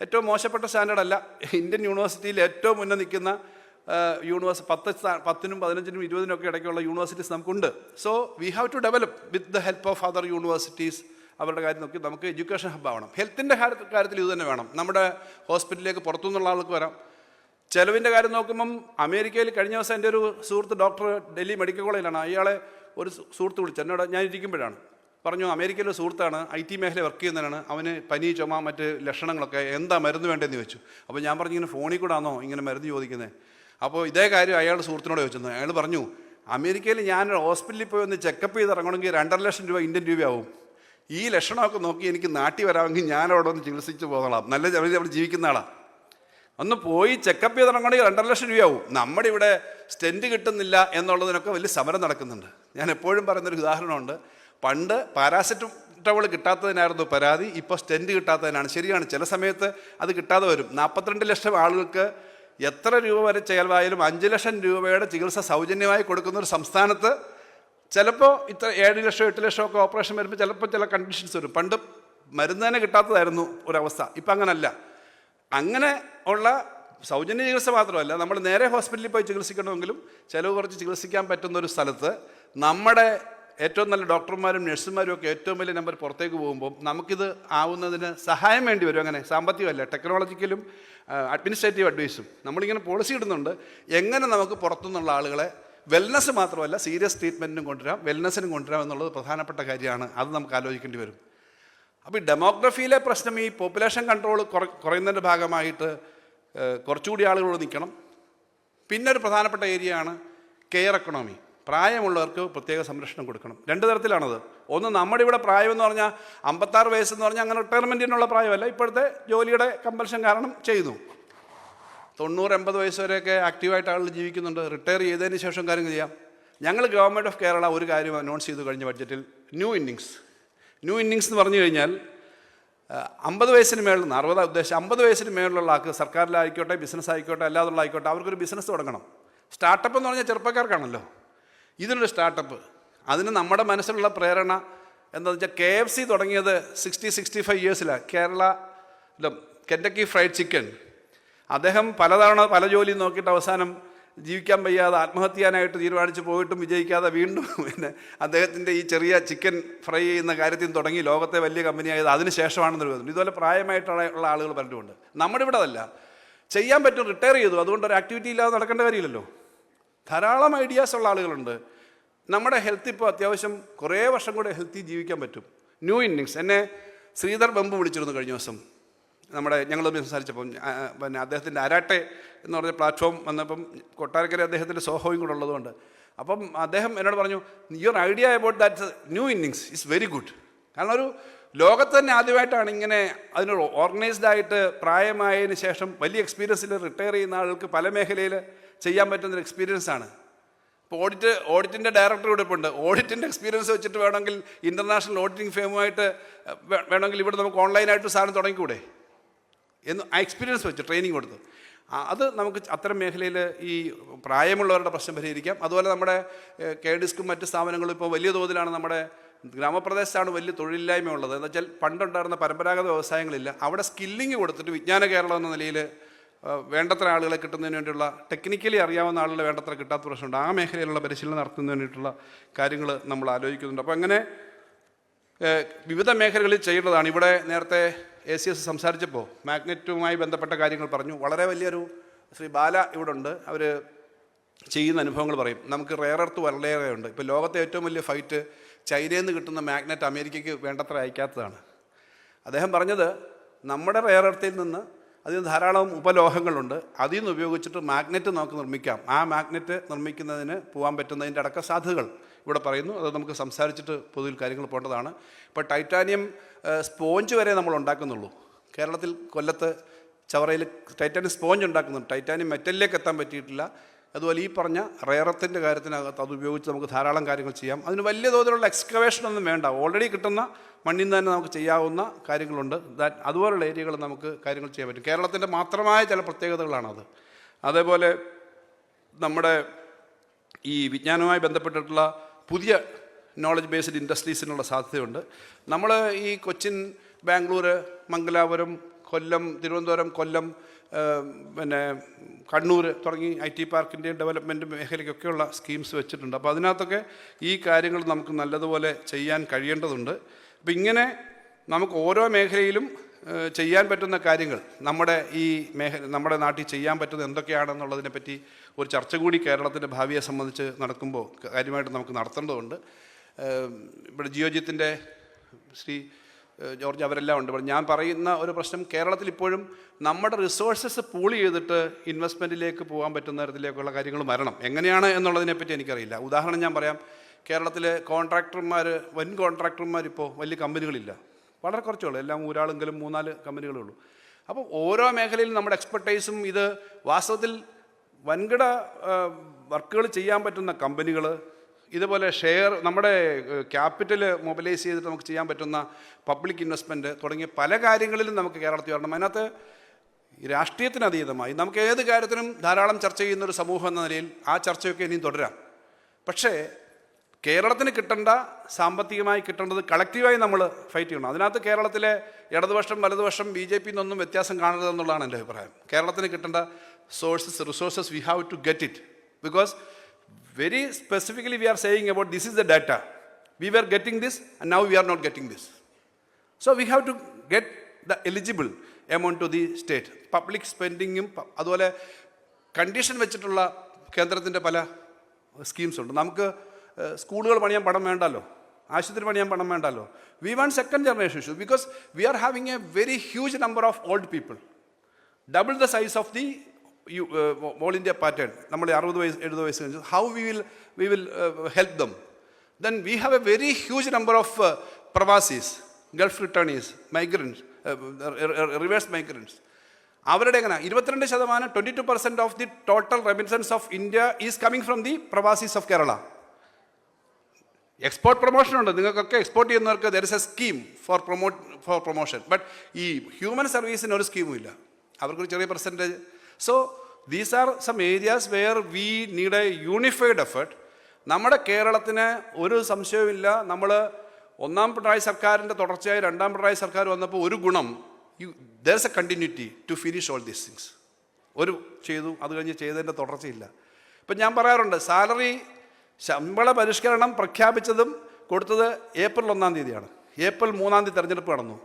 ഏറ്റവും മോശപ്പെട്ട സ്റ്റാൻഡേർഡ് അല്ല, ഇന്ത്യൻ യൂണിവേഴ്സിറ്റിയിൽ ഏറ്റവും മുന്നേ നിൽക്കുന്ന 10നും 15നും 20നും ഒക്കെ ഇടയ്ക്കുള്ള യൂണിവേഴ്സിറ്റീസ് നമുക്കുണ്ട്. So we have to develop with the help of other universities. അവരുടെ കാര്യം നോക്കി നമുക്ക് എഡ്യൂക്കേഷൻ ഹബ്ബാവണം. ഹെൽത്തിൻ്റെ കാര്യത്തിൽ ഇത് തന്നെ വേണം. നമ്മുടെ ഹോസ്പിറ്റലിലേക്ക് പുറത്തുനിന്നുള്ള ആൾക്ക് വരാം. ചെലവിൻ്റെ കാര്യം നോക്കുമ്പം അമേരിക്കയിൽ കഴിഞ്ഞ ദിവസം എൻ്റെ ഒരു സുഹൃത്ത് ഡോക്ടർ ഡൽഹി മെഡിക്കൽ കോളേജിലാണ്. അയാളെ ഒരു സുഹൃത്ത് വിളിച്ചു എന്നോട്, ഞാൻ ഇരിക്കുമ്പോഴാണ് പറഞ്ഞു, അമേരിക്കയിലെ സുഹൃത്താണ്, IT മേഖല വർക്ക് ചെയ്യുന്നതാണ്, അവന് പനി, ചുമ, മറ്റ് ലക്ഷണങ്ങളൊക്കെ, എന്താ മരുന്ന് വേണ്ടതെന്ന് ചോദിച്ചു. അപ്പോൾ ഞാൻ പറഞ്ഞു, ഇങ്ങനെ ഫോണിൽ കൂടെ ആണോ ഇങ്ങനെ മരുന്ന് ചോദിക്കുന്നത്? അപ്പോൾ ഇതേ കാര്യം അയാൾ സുഹൃത്തിനോട് ചോദിച്ചത്. അയാൾ പറഞ്ഞു, അമേരിക്കയിൽ ഞാൻ ഹോസ്പിറ്റലിൽ പോയി ഒന്ന് ചെക്കപ്പ് ചെയ്ത് ഇറങ്ങണമെങ്കിൽ 2.5 ലക്ഷം രൂപ ഇന്ത്യൻ രൂപയാവും. ഈ ലക്ഷണമൊക്കെ നോക്കി എനിക്ക് നാട്ടിൽ വരാമെങ്കിൽ ഞാൻ അവിടെ ഒന്ന് ചികിത്സിച്ച് പോകണം, നല്ല അവിടെ ജീവിക്കുന്ന ആളാണ്. ഒന്ന് പോയി ചെക്കപ്പ് ചെയ്ത് ഇറങ്ങണമെങ്കിൽ 2.5 ലക്ഷം രൂപയാവും. നമ്മുടെ ഇവിടെ സ്റ്റെൻറ്റ് കിട്ടുന്നില്ല എന്നുള്ളതിനൊക്കെ വലിയ സമരം നടക്കുന്നുണ്ട്. ഞാൻ എപ്പോഴും പറയുന്നൊരു ഉദാഹരണമുണ്ട്. പണ്ട് പാരാസെറ്റമോൾ കിട്ടാത്തതിനായിരുന്നു പരാതി, ഇപ്പോൾ സ്റ്റെൻറ്റ് കിട്ടാത്തതിനാണ്. ശരിയാണ്, ചില സമയത്ത് അത് കിട്ടാതെ വരും. 42 ലക്ഷം ആളുകൾക്ക് എത്ര രൂപ വരെ ചിലവായാലും 5 ലക്ഷം രൂപയുടെ ചികിത്സ സൗജന്യമായി കൊടുക്കുന്ന ഒരു സംസ്ഥാനത്ത് ചിലപ്പോൾ 7 ലക്ഷം 8 ലക്ഷം ഒക്കെ ഓപ്പറേഷൻ വരുമ്പോൾ ചിലപ്പോൾ ചില കണ്ടീഷൻസ് വരും. പണ്ട് മരുന്ന് തന്നെ കിട്ടാത്തതായിരുന്നു ഒരവസ്ഥ, ഇപ്പം അങ്ങനല്ല. അങ്ങനെ ഉള്ള സൗജന്യ ചികിത്സ മാത്രമല്ല, നമ്മൾ നേരെ ഹോസ്പിറ്റലിൽ പോയി ചികിത്സിക്കണമെങ്കിലും ചിലവ് കുറച്ച് ചികിത്സിക്കാൻ പറ്റുന്ന ഒരു സ്ഥലത്ത് നമ്മുടെ ഏറ്റവും നല്ല ഡോക്ടർമാരും നഴ്സുമാരും ഒക്കെ ഏറ്റവും വലിയ നമ്പർ പുറത്തേക്ക് പോകുമ്പോൾ നമുക്കിത് ആവുന്നതിന് സഹായം വേണ്ടി വരും. അങ്ങനെ സാമ്പത്തികമല്ല, ടെക്നോളജിക്കലും അഡ്മിനിസ്ട്രേറ്റീവ് അഡ്വൈസും നമ്മളിങ്ങനെ പോളിസി ഇടുന്നുണ്ട്. എങ്ങനെ നമുക്ക് പുറത്തുനിന്നുള്ള ആളുകളെ വെൽനസ് മാത്രമല്ല സീരിയസ് ട്രീറ്റ്മെൻറ്റിനും കൊണ്ടുവരാം, വെൽനസ്സിനും കൊണ്ടുവരാം എന്നുള്ളത് പ്രധാനപ്പെട്ട കാര്യമാണ്. അത് നമുക്ക് ആലോചിക്കേണ്ടി വരും. അപ്പോൾ ഈ ഡെമോഗ്രഫിയിലെ പ്രശ്നം, ഈ പോപ്പുലേഷൻ കൺട്രോൾ കുറയുന്നതിൻ്റെ ഭാഗമായിട്ട് കുറച്ചുകൂടി ആളുകളോട് നിൽക്കണം. പിന്നെ ഒരു പ്രധാനപ്പെട്ട ഏരിയയാണ് കെയർ എക്കണോമി. പ്രായമുള്ളവർക്ക് പ്രത്യേക സംരക്ഷണം കൊടുക്കണം. 2 തരത്തിലാണത്. ഒന്ന്, നമ്മുടെ ഇവിടെ പ്രായം എന്ന് പറഞ്ഞാൽ 56 വയസ്സെന്ന് പറഞ്ഞാൽ അങ്ങനെ റിട്ടയർമെൻറ്റിനുള്ള പ്രായമല്ല, ഇപ്പോഴത്തെ ജോലിയുടെ കമ്പൽഷൻ കാരണം ചെയ്യുന്നു. 90-80 വയസ്സ് വരെയൊക്കെ ആക്റ്റീവായിട്ട് ആളുകൾ ജീവിക്കുന്നുണ്ട്. റിട്ടയർ ചെയ്തതിന് ശേഷം കാര്യങ്ങൾ ചെയ്യാം. ഞങ്ങൾ ഗവൺമെൻറ് ഓഫ് കേരള ഒരു കാര്യം അനൗൺസ് ചെയ്തു കഴിഞ്ഞ ബഡ്ജറ്റിൽ, ന്യൂ ഇന്നിങ്സ് എന്ന് പറഞ്ഞു കഴിഞ്ഞാൽ 50 വയസ്സിന് മേളിൽ 60 ഉദ്ദേശം 50 വയസ്സിന് മേളിലുള്ള ആൾക്ക് സർക്കാരിലായിക്കോട്ടെ, ബിസിനസ് ആയിക്കോട്ടെ, അല്ലാതുള്ള ആയിക്കോട്ടെ, അവർക്കൊരു ബിസിനസ് തുടങ്ങണം. സ്റ്റാർട്ടപ്പ് എന്ന് പറഞ്ഞാൽ ചെറുപ്പക്കാർക്കാണല്ലോ. ഇതിനൊരു സ്റ്റാർട്ടപ്പ്, അതിന് നമ്മുടെ മനസ്സിലുള്ള പ്രേരണ എന്താണെന്ന് വെച്ചാൽ KFC തുടങ്ങിയത് 60-65 ഇയേഴ്സിലാണ്. Kentucky fried chicken. അദ്ദേഹം പലതവണ പല ജോലിയും നോക്കിയിട്ട് അവസാനം ജീവിക്കാൻ വയ്യാതെ ആത്മഹത്യ ചെയ്യാനായിട്ട് തീരുമാനിച്ച് പോയിട്ടും വിജയിക്കാതെ വീണ്ടും പിന്നെ അദ്ദേഹത്തിൻ്റെ ഈ ചെറിയ ചിക്കൻ ഫ്രൈ ചെയ്യുന്ന കാര്യത്തിൽ തുടങ്ങി ലോകത്തെ വലിയ കമ്പനിയായത് അതിന് ശേഷമാണെന്നൊരു തോന്നുന്നു. ഇതുപോലെ പ്രായമായിട്ടുള്ള ആളുകൾ പലരുമുണ്ട്. നമ്മുടെ ഇവിടെ അതല്ല, ചെയ്യാൻ പറ്റും, റിട്ടയർ ചെയ്തു, അതുകൊണ്ട് ഒരു ആക്ടിവിറ്റി ഇല്ലാതെ നടക്കേണ്ട കാര്യമില്ലല്ലോ. ധാരാളം ഐഡിയാസ് ഉള്ള ആളുകളുണ്ട്. നമ്മുടെ ഹെൽത്ത് ഇപ്പോൾ അത്യാവശ്യം കുറേ വർഷം കൂടെ ഹെൽത്തി ജീവിക്കാൻ പറ്റും. New innings. എന്നെ ശ്രീധർ ബംബു വിളിച്ചിരുന്നു കഴിഞ്ഞ ദിവസം. ഞങ്ങൾ സംസാരിച്ചപ്പം പിന്നെ അദ്ദേഹത്തിൻ്റെ അരാട്ടെ എന്ന് പറഞ്ഞ പ്ലാറ്റ്ഫോം വന്നപ്പം കൊട്ടാരക്കര അദ്ദേഹത്തിൻ്റെ സോഹോയും കൂടെ ഉള്ളതുകൊണ്ട് അപ്പം അദ്ദേഹം എന്നോട് പറഞ്ഞു, your idea about that new innings is very good. കാരണം ഒരു ലോകത്ത് തന്നെ ആദ്യമായിട്ടാണ് ഇങ്ങനെ അതിനൊരു ഓർഗനൈസ്ഡ് ആയിട്ട് പ്രായമായതിനു ശേഷം വലിയ എക്സ്പീരിയൻസിൽ റിട്ടയർ ചെയ്യുന്ന ആൾക്ക് പല മേഖലയിൽ ചെയ്യാൻ പറ്റുന്നൊരു എക്സ്പീരിയൻസ് ആണ്. ഇപ്പോൾ ഓഡിറ്റിൻ്റെ ഡയറക്ടർ ഇവിടെ ഇപ്പോൾ ഉണ്ട്. ഓഡിറ്റിൻ്റെ എക്സ്പീരിയൻസ് വെച്ചിട്ട് വേണമെങ്കിൽ ഇൻ്റർനാഷണൽ ഓഡിറ്റിംഗ് ഫേമുമായിട്ട് വേണമെങ്കിൽ ഇവിടെ നമുക്ക് ഓൺലൈനായിട്ട് സാധനം തുടങ്ങിക്കൂടെ എന്ന് ആ എക്സ്പീരിയൻസ് വെച്ച് ട്രെയിനിങ് കൊടുത്ത് അത് നമുക്ക് അത്തരം മേഖലയിൽ ഈ പ്രായമുള്ളവരുടെ പ്രശ്നം പരിഹരിക്കാം. അതുപോലെ നമ്മുടെ KDISCും മറ്റ് സ്ഥാപനങ്ങളും ഇപ്പോൾ വലിയ തോതിലാണ്. നമ്മുടെ ഗ്രാമപ്രദേശത്താണ് വലിയ തൊഴിലില്ലായ്മ ഉള്ളത്. എന്ന് വെച്ചാൽ പണ്ടുണ്ടായിരുന്ന പരമ്പരാഗത വ്യവസായങ്ങളില്ല. അവിടെ സ്കില്ലിങ് കൊടുത്തിട്ട് വിജ്ഞാന കേരളം എന്ന നിലയിൽ വേണ്ടത്ര ആളുകളെ കിട്ടുന്നതിന് വേണ്ടിയുള്ള ടെക്നിക്കലി അറിയാവുന്ന ആളുകളെ വേണ്ടത്ര കിട്ടാത്ത പ്രശ്നമുണ്ട്. ആ മേഖലയിലുള്ള പരിശീലനം നടത്തുന്നതിന് വേണ്ടിയിട്ടുള്ള കാര്യങ്ങൾ നമ്മൾ ആലോചിക്കുന്നുണ്ട്. അപ്പോൾ അങ്ങനെ വിവിധ മേഖലകളിൽ ചെയ്യേണ്ടതാണ്. ഇവിടെ നേരത്തെ ACS സംസാരിച്ചപ്പോൾ മാഗ്നറ്റുമായി ബന്ധപ്പെട്ട കാര്യങ്ങൾ പറഞ്ഞു. വളരെ വലിയൊരു ശ്രീ ബാല ഇവിടെ ഉണ്ട്. അവർ ചെയ്യുന്ന അനുഭവങ്ങൾ പറയും. നമുക്ക് റെയർ എർത്ത് വളരെയേറെയുണ്ട്. ഇപ്പോൾ ലോകത്തെ ഏറ്റവും വലിയ ഫൈറ്റ് ചൈനയിൽ നിന്ന് കിട്ടുന്ന മാഗ്നറ്റ് അമേരിക്കയ്ക്ക് വേണ്ടത്ര അയക്കാത്തതാണ്. അദ്ദേഹം പറഞ്ഞത് നമ്മുടെ റെയർ എർത്തിൽ നിന്ന് അതിന് ധാരാളം ഉപലോഹങ്ങളുണ്ട്, അതിൽ നിന്ന് ഉപയോഗിച്ചിട്ട് മാഗ്നറ്റ് നമുക്ക് നിർമ്മിക്കാം. ആ മാഗ്നറ്റ് നിർമ്മിക്കുന്നതിന് പോകാൻ പറ്റുന്നതിൻ്റെ അടക്ക സാധ്യതകൾ ഇവിടെ പറയുന്നു. അത് നമുക്ക് സംസാരിച്ചിട്ട് പൊതുവിൽ കാര്യങ്ങൾ പോകേണ്ടതാണ്. ഇപ്പോൾ ടൈറ്റാനിയം സ്പോഞ്ച് വരെ നമ്മൾ ഉണ്ടാക്കുന്നുള്ളൂ. കേരളത്തിൽ കൊല്ലത്ത് ചവറയിൽ ടൈറ്റാനിയം സ്പോഞ്ച് ഉണ്ടാക്കുന്നുണ്ട്. ടൈറ്റാനിയം മെറ്റലിലേക്ക് എത്താൻ പറ്റിയിട്ടില്ല. അതുപോലെ ഈ പറഞ്ഞ റെയറത്തിൻ്റെ കാര്യത്തിനകത്ത് അത് ഉപയോഗിച്ച് നമുക്ക് ധാരാളം കാര്യങ്ങൾ ചെയ്യാം. അതിന് വലിയ തോതിലുള്ള എക്സ്കവേഷനൊന്നും വേണ്ട. ഓൾറെഡി കിട്ടുന്ന മണ്ണിൽ നിന്ന് തന്നെ നമുക്ക് ചെയ്യാവുന്ന കാര്യങ്ങളുണ്ട്. അതുപോലുള്ള ഏരിയകൾ നമുക്ക് കാര്യങ്ങൾ ചെയ്യാൻ പറ്റും. കേരളത്തിൻ്റെ മാത്രമായ ചില പ്രത്യേകതകളാണത്. അതേപോലെ നമ്മുടെ ഈ വിജ്ഞാനവുമായി ബന്ധപ്പെട്ടിട്ടുള്ള പുതിയ നോളജ് ബേസ്ഡ് ഇൻഡസ്ട്രീസിനുള്ള സാധ്യതയുണ്ട്. നമ്മൾ ഈ കൊച്ചിൻ, ബാംഗ്ലൂർ, മംഗലാപുരം, കൊല്ലം, തിരുവനന്തപുരം, കൊല്ലം, പിന്നെ കണ്ണൂർ തുടങ്ങി IT പാർക്കിൻ്റെയും ഡെവലപ്മെൻറ്റ് മേഖലയ്ക്കൊക്കെയുള്ള സ്കീംസ് വെച്ചിട്ടുണ്ട്. അപ്പോൾ അതിനകത്തൊക്കെ ഈ കാര്യങ്ങൾ നമുക്ക് നല്ലതുപോലെ ചെയ്യാൻ കഴിയേണ്ടതുണ്ട്. അപ്പോൾ ഇങ്ങനെ നമുക്ക് ഓരോ മേഖലയിലും ചെയ്യാൻ പറ്റുന്ന കാര്യങ്ങൾ നമ്മുടെ നാട്ടിൽ ചെയ്യാൻ പറ്റുന്നത് എന്തൊക്കെയാണെന്നുള്ളതിനെപ്പറ്റി ഒരു ചർച്ച കൂടി കേരളത്തിൻ്റെ ഭാവിയെ സംബന്ധിച്ച് നടക്കുമ്പോൾ കാര്യമായിട്ട് നമുക്ക് നടത്തേണ്ടതുണ്ട്. ഇവിടെ ജിയോജിത്തിൻ്റെ ശ്രീ ജോർജ് അവരെല്ലാം ഉണ്ട്. ഞാൻ പറയുന്ന ഒരു പ്രശ്നം, കേരളത്തിൽ ഇപ്പോഴും നമ്മുടെ റിസോഴ്സസ് പൂൾ ചെയ്തിട്ട് ഇൻവെസ്റ്റ്മെൻറ്റിലേക്ക് പോകാൻ പറ്റുന്ന തരത്തിലേക്കുള്ള കാര്യങ്ങൾ വരണം. എങ്ങനെയാണ് എന്നുള്ളതിനെപ്പറ്റി എനിക്കറിയില്ല. ഉദാഹരണം ഞാൻ പറയാം. കേരളത്തിലെ വൻ കോൺട്രാക്ടർമാർ ഇപ്പോൾ വലിയ കമ്പനികളില്ല, വളരെ കുറച്ചുള്ളൂ. എല്ലാം ഒരാളെങ്കിലും 3-4 കമ്പനികളേ ഉള്ളൂ. അപ്പോൾ ഓരോ മേഖലയിലും നമ്മുടെ എക്സ്പെർട്ടൈസും ഇത് വാസ്തവത്തിൽ വൻകിട വർക്കുകൾ ചെയ്യാൻ പറ്റുന്ന കമ്പനികൾ, ഇതുപോലെ നമ്മുടെ ക്യാപിറ്റൽ മൊബിലൈസ് ചെയ്തിട്ട് നമുക്ക് ചെയ്യാൻ പറ്റുന്ന പബ്ലിക് ഇൻവെസ്റ്റ്മെൻറ്റ് തുടങ്ങിയ പല കാര്യങ്ങളിലും നമുക്ക് കേരളത്തിൽ വരണം. അതിനകത്ത് രാഷ്ട്രീയത്തിനതീതമായി നമുക്ക് ഏത് കാര്യത്തിനും ധാരാളം ചർച്ച ചെയ്യുന്നൊരു സമൂഹം എന്ന നിലയിൽ ആ ചർച്ചയൊക്കെ ഇനിയും തുടരാം. പക്ഷേ കേരളത്തിന് സാമ്പത്തികമായി കിട്ടേണ്ടത് കളക്റ്റീവായി നമ്മൾ ഫൈറ്റ് ചെയ്യണം. അതിനകത്ത് കേരളത്തിലെ ഇടതുപക്ഷം വലതുപക്ഷം BJP എന്നൊന്നും വ്യത്യാസം കാണരുതെന്നുള്ളതാണ് എൻ്റെ അഭിപ്രായം. കേരളത്തിന് കിട്ടേണ്ട resources we have to get it. Because very specifically we are saying about this is the data. We were getting this and now we are not getting this. So we have to get the eligible amount to the state. Public spending അതുപോലെ കണ്ടീഷൻ വെച്ചിട്ടുള്ള കേന്ദ്രത്തിൻ്റെ പല സ്കീംസ് ഉണ്ട്. നമുക്ക് സ്കൂളുകൾ പണിയാൻ പണം വേണ്ടല്ലോ, ആശുപത്രി പണിയാൻ പണം വേണ്ടല്ലോ. We want second generation issues because we are having a very huge number of old people, double the size of the all India pattern. നമ്മൾ 60-70 വയസ്സ് കഴിഞ്ഞു. How we will help them? Then we have a very huge number of pravasis, Gulf returnees, migrants, reverse migrants. അവരുടെ എങ്ങനെ 22% 22% of the total remittance of India is coming from the pravasis of Kerala. Export promotion ഉണ്ട്, നിങ്ങൾക്കൊക്കെ എക്സ്പോർട്ട് ചെയ്യുന്നവർക്ക് there is a scheme for promotion. But ഈ ഹ്യൂമൻ സർവീസിന് ഒരു സ്കീമും ഇല്ല, അവർക്കൊരു ചെറിയ percentage. So these are some areas where we need a unified effort. നമ്മുടെ കേരളത്തിന് ഒരു സംശയവുമില്ല, നമ്മൾ ഒന്നാം പിണറായി സർക്കാരിൻ്റെ തുടർച്ചയായി രണ്ടാം പിണറായി സർക്കാർ വന്നപ്പോൾ ഒരു ഗുണം, there is a continuity to finish all these things. ഒരു ചെയ്തു, അത് കഴിഞ്ഞ് ചെയ്തതിൻ്റെ തുടർച്ചയില്ല. ഇപ്പം ഞാൻ പറയാറുണ്ട്, സാലറി ശമ്പള പരിഷ്കരണം പ്രഖ്യാപിച്ചതും കൊടുത്തത് ഏപ്രിൽ 1-ാം തീയതിയാണ്. ഏപ്രിൽ 3-ാം തീയതി തെരഞ്ഞെടുപ്പ് നടന്നു.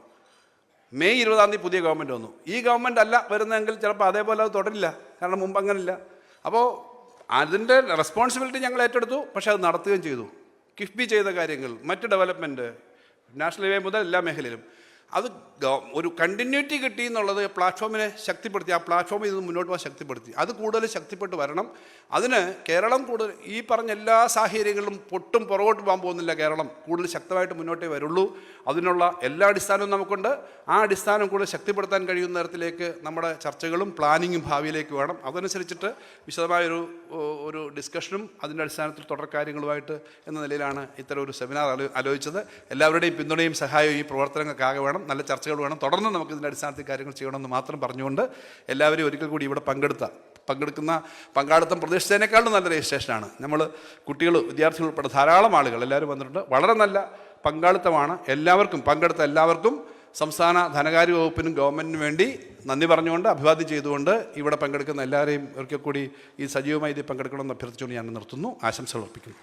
മെയ് 20-ാം തീയതി പുതിയ ഗവൺമെൻറ് വന്നു. ഈ ഗവൺമെൻറ് അല്ല വരുന്നതെങ്കിൽ ചിലപ്പോൾ അതേപോലെ അത് തുടരില്ല, കാരണം മുമ്പ് അങ്ങനില്ല. അപ്പോൾ അതിൻ്റെ റെസ്പോൺസിബിലിറ്റി ഞങ്ങൾ ഏറ്റെടുത്തു, പക്ഷേ അത് നടത്തുകയും ചെയ്തു. കിഫ്ബി ചെയ്ത കാര്യങ്ങൾ, മറ്റ് ഡെവലപ്മെൻറ്റ്, നാഷണൽ ഹൈവേ മുതൽ എല്ലാ മേഖലയിലും അത് ഒരു കണ്ടിന്യൂറ്റി കിട്ടി എന്നുള്ളത് പ്ലാറ്റ്ഫോമിനെ ശക്തിപ്പെടുത്തി. ആ പ്ലാറ്റ്ഫോമിൽ നിന്ന് മുന്നോട്ട് പോകാൻ ശക്തിപ്പെടുത്തി. അത് കൂടുതൽ ശക്തിപ്പെട്ട് വരണം. അതിന് കേരളം കൂടുതൽ ഈ പറഞ്ഞ എല്ലാ സാഹചര്യങ്ങളിലും പൊട്ടും പുറകോട്ട് പോകാൻ പോകുന്നില്ല. കേരളം കൂടുതൽ ശക്തമായിട്ട് മുന്നോട്ടേ വരുള്ളൂ. അതിനുള്ള എല്ലാ അടിസ്ഥാനവും നമുക്കുണ്ട്. ആ അടിസ്ഥാനം കൂടുതൽ ശക്തിപ്പെടുത്താൻ കഴിയുന്ന തരത്തിലേക്ക് നമ്മുടെ ചർച്ചകളും പ്ലാനിങ്ങും ഭാവിയിലേക്ക് വേണം. അതനുസരിച്ചിട്ട് വിശദമായൊരു ഡിസ്കഷനും അതിൻ്റെ അടിസ്ഥാനത്തിൽ തുടർ കാര്യങ്ങളുമായിട്ട് എന്ന നിലയിലാണ് ഇത്തരം ഒരു സെമിനാർ ആലോചിച്ചത്. എല്ലാവരുടെയും പിന്തുണയും സഹായവും ഈ പ്രവർത്തനങ്ങൾക്കാകെ വേണം. നല്ല ചർച്ചകൾ വേണം. തുടർന്ന് നമുക്ക് ഇതിൻ്റെ അടിസ്ഥാനത്തിൽ കാര്യങ്ങൾ ചെയ്യണമെന്ന് മാത്രം പറഞ്ഞുകൊണ്ട് എല്ലാവരും ഒരിക്കൽ കൂടി ഇവിടെ പങ്കാളിത്തം പ്രതീക്ഷിച്ചതിനേക്കാളും നല്ല രജിസ്ട്രേഷനാണ്. നമ്മൾ കുട്ടികൾ, വിദ്യാർത്ഥികൾ ഉൾപ്പെടെ ധാരാളം ആളുകൾ എല്ലാവരും വന്നിട്ടുണ്ട്. വളരെ നല്ല പങ്കാളിത്തമാണ്. എല്ലാവർക്കും പങ്കെടുത്ത എല്ലാവർക്കും സംസ്ഥാന ധനകാര്യ വകുപ്പിനും ഗവൺമെൻറ്റിനും വേണ്ടി നന്ദി പറഞ്ഞുകൊണ്ട് അഭിവാദ്യം ചെയ്തുകൊണ്ട് ഇവിടെ പങ്കെടുക്കുന്ന എല്ലാവരെയും ഒരിക്കൽ കൂടി ഈ സജീവമായി ഇതിൽ പങ്കെടുക്കണമെന്ന് അഭ്യർത്ഥിച്ചുകൊണ്ട് ഞാൻ നിർത്തുന്നു. ആശംസകൾ അർപ്പിക്കുന്നു.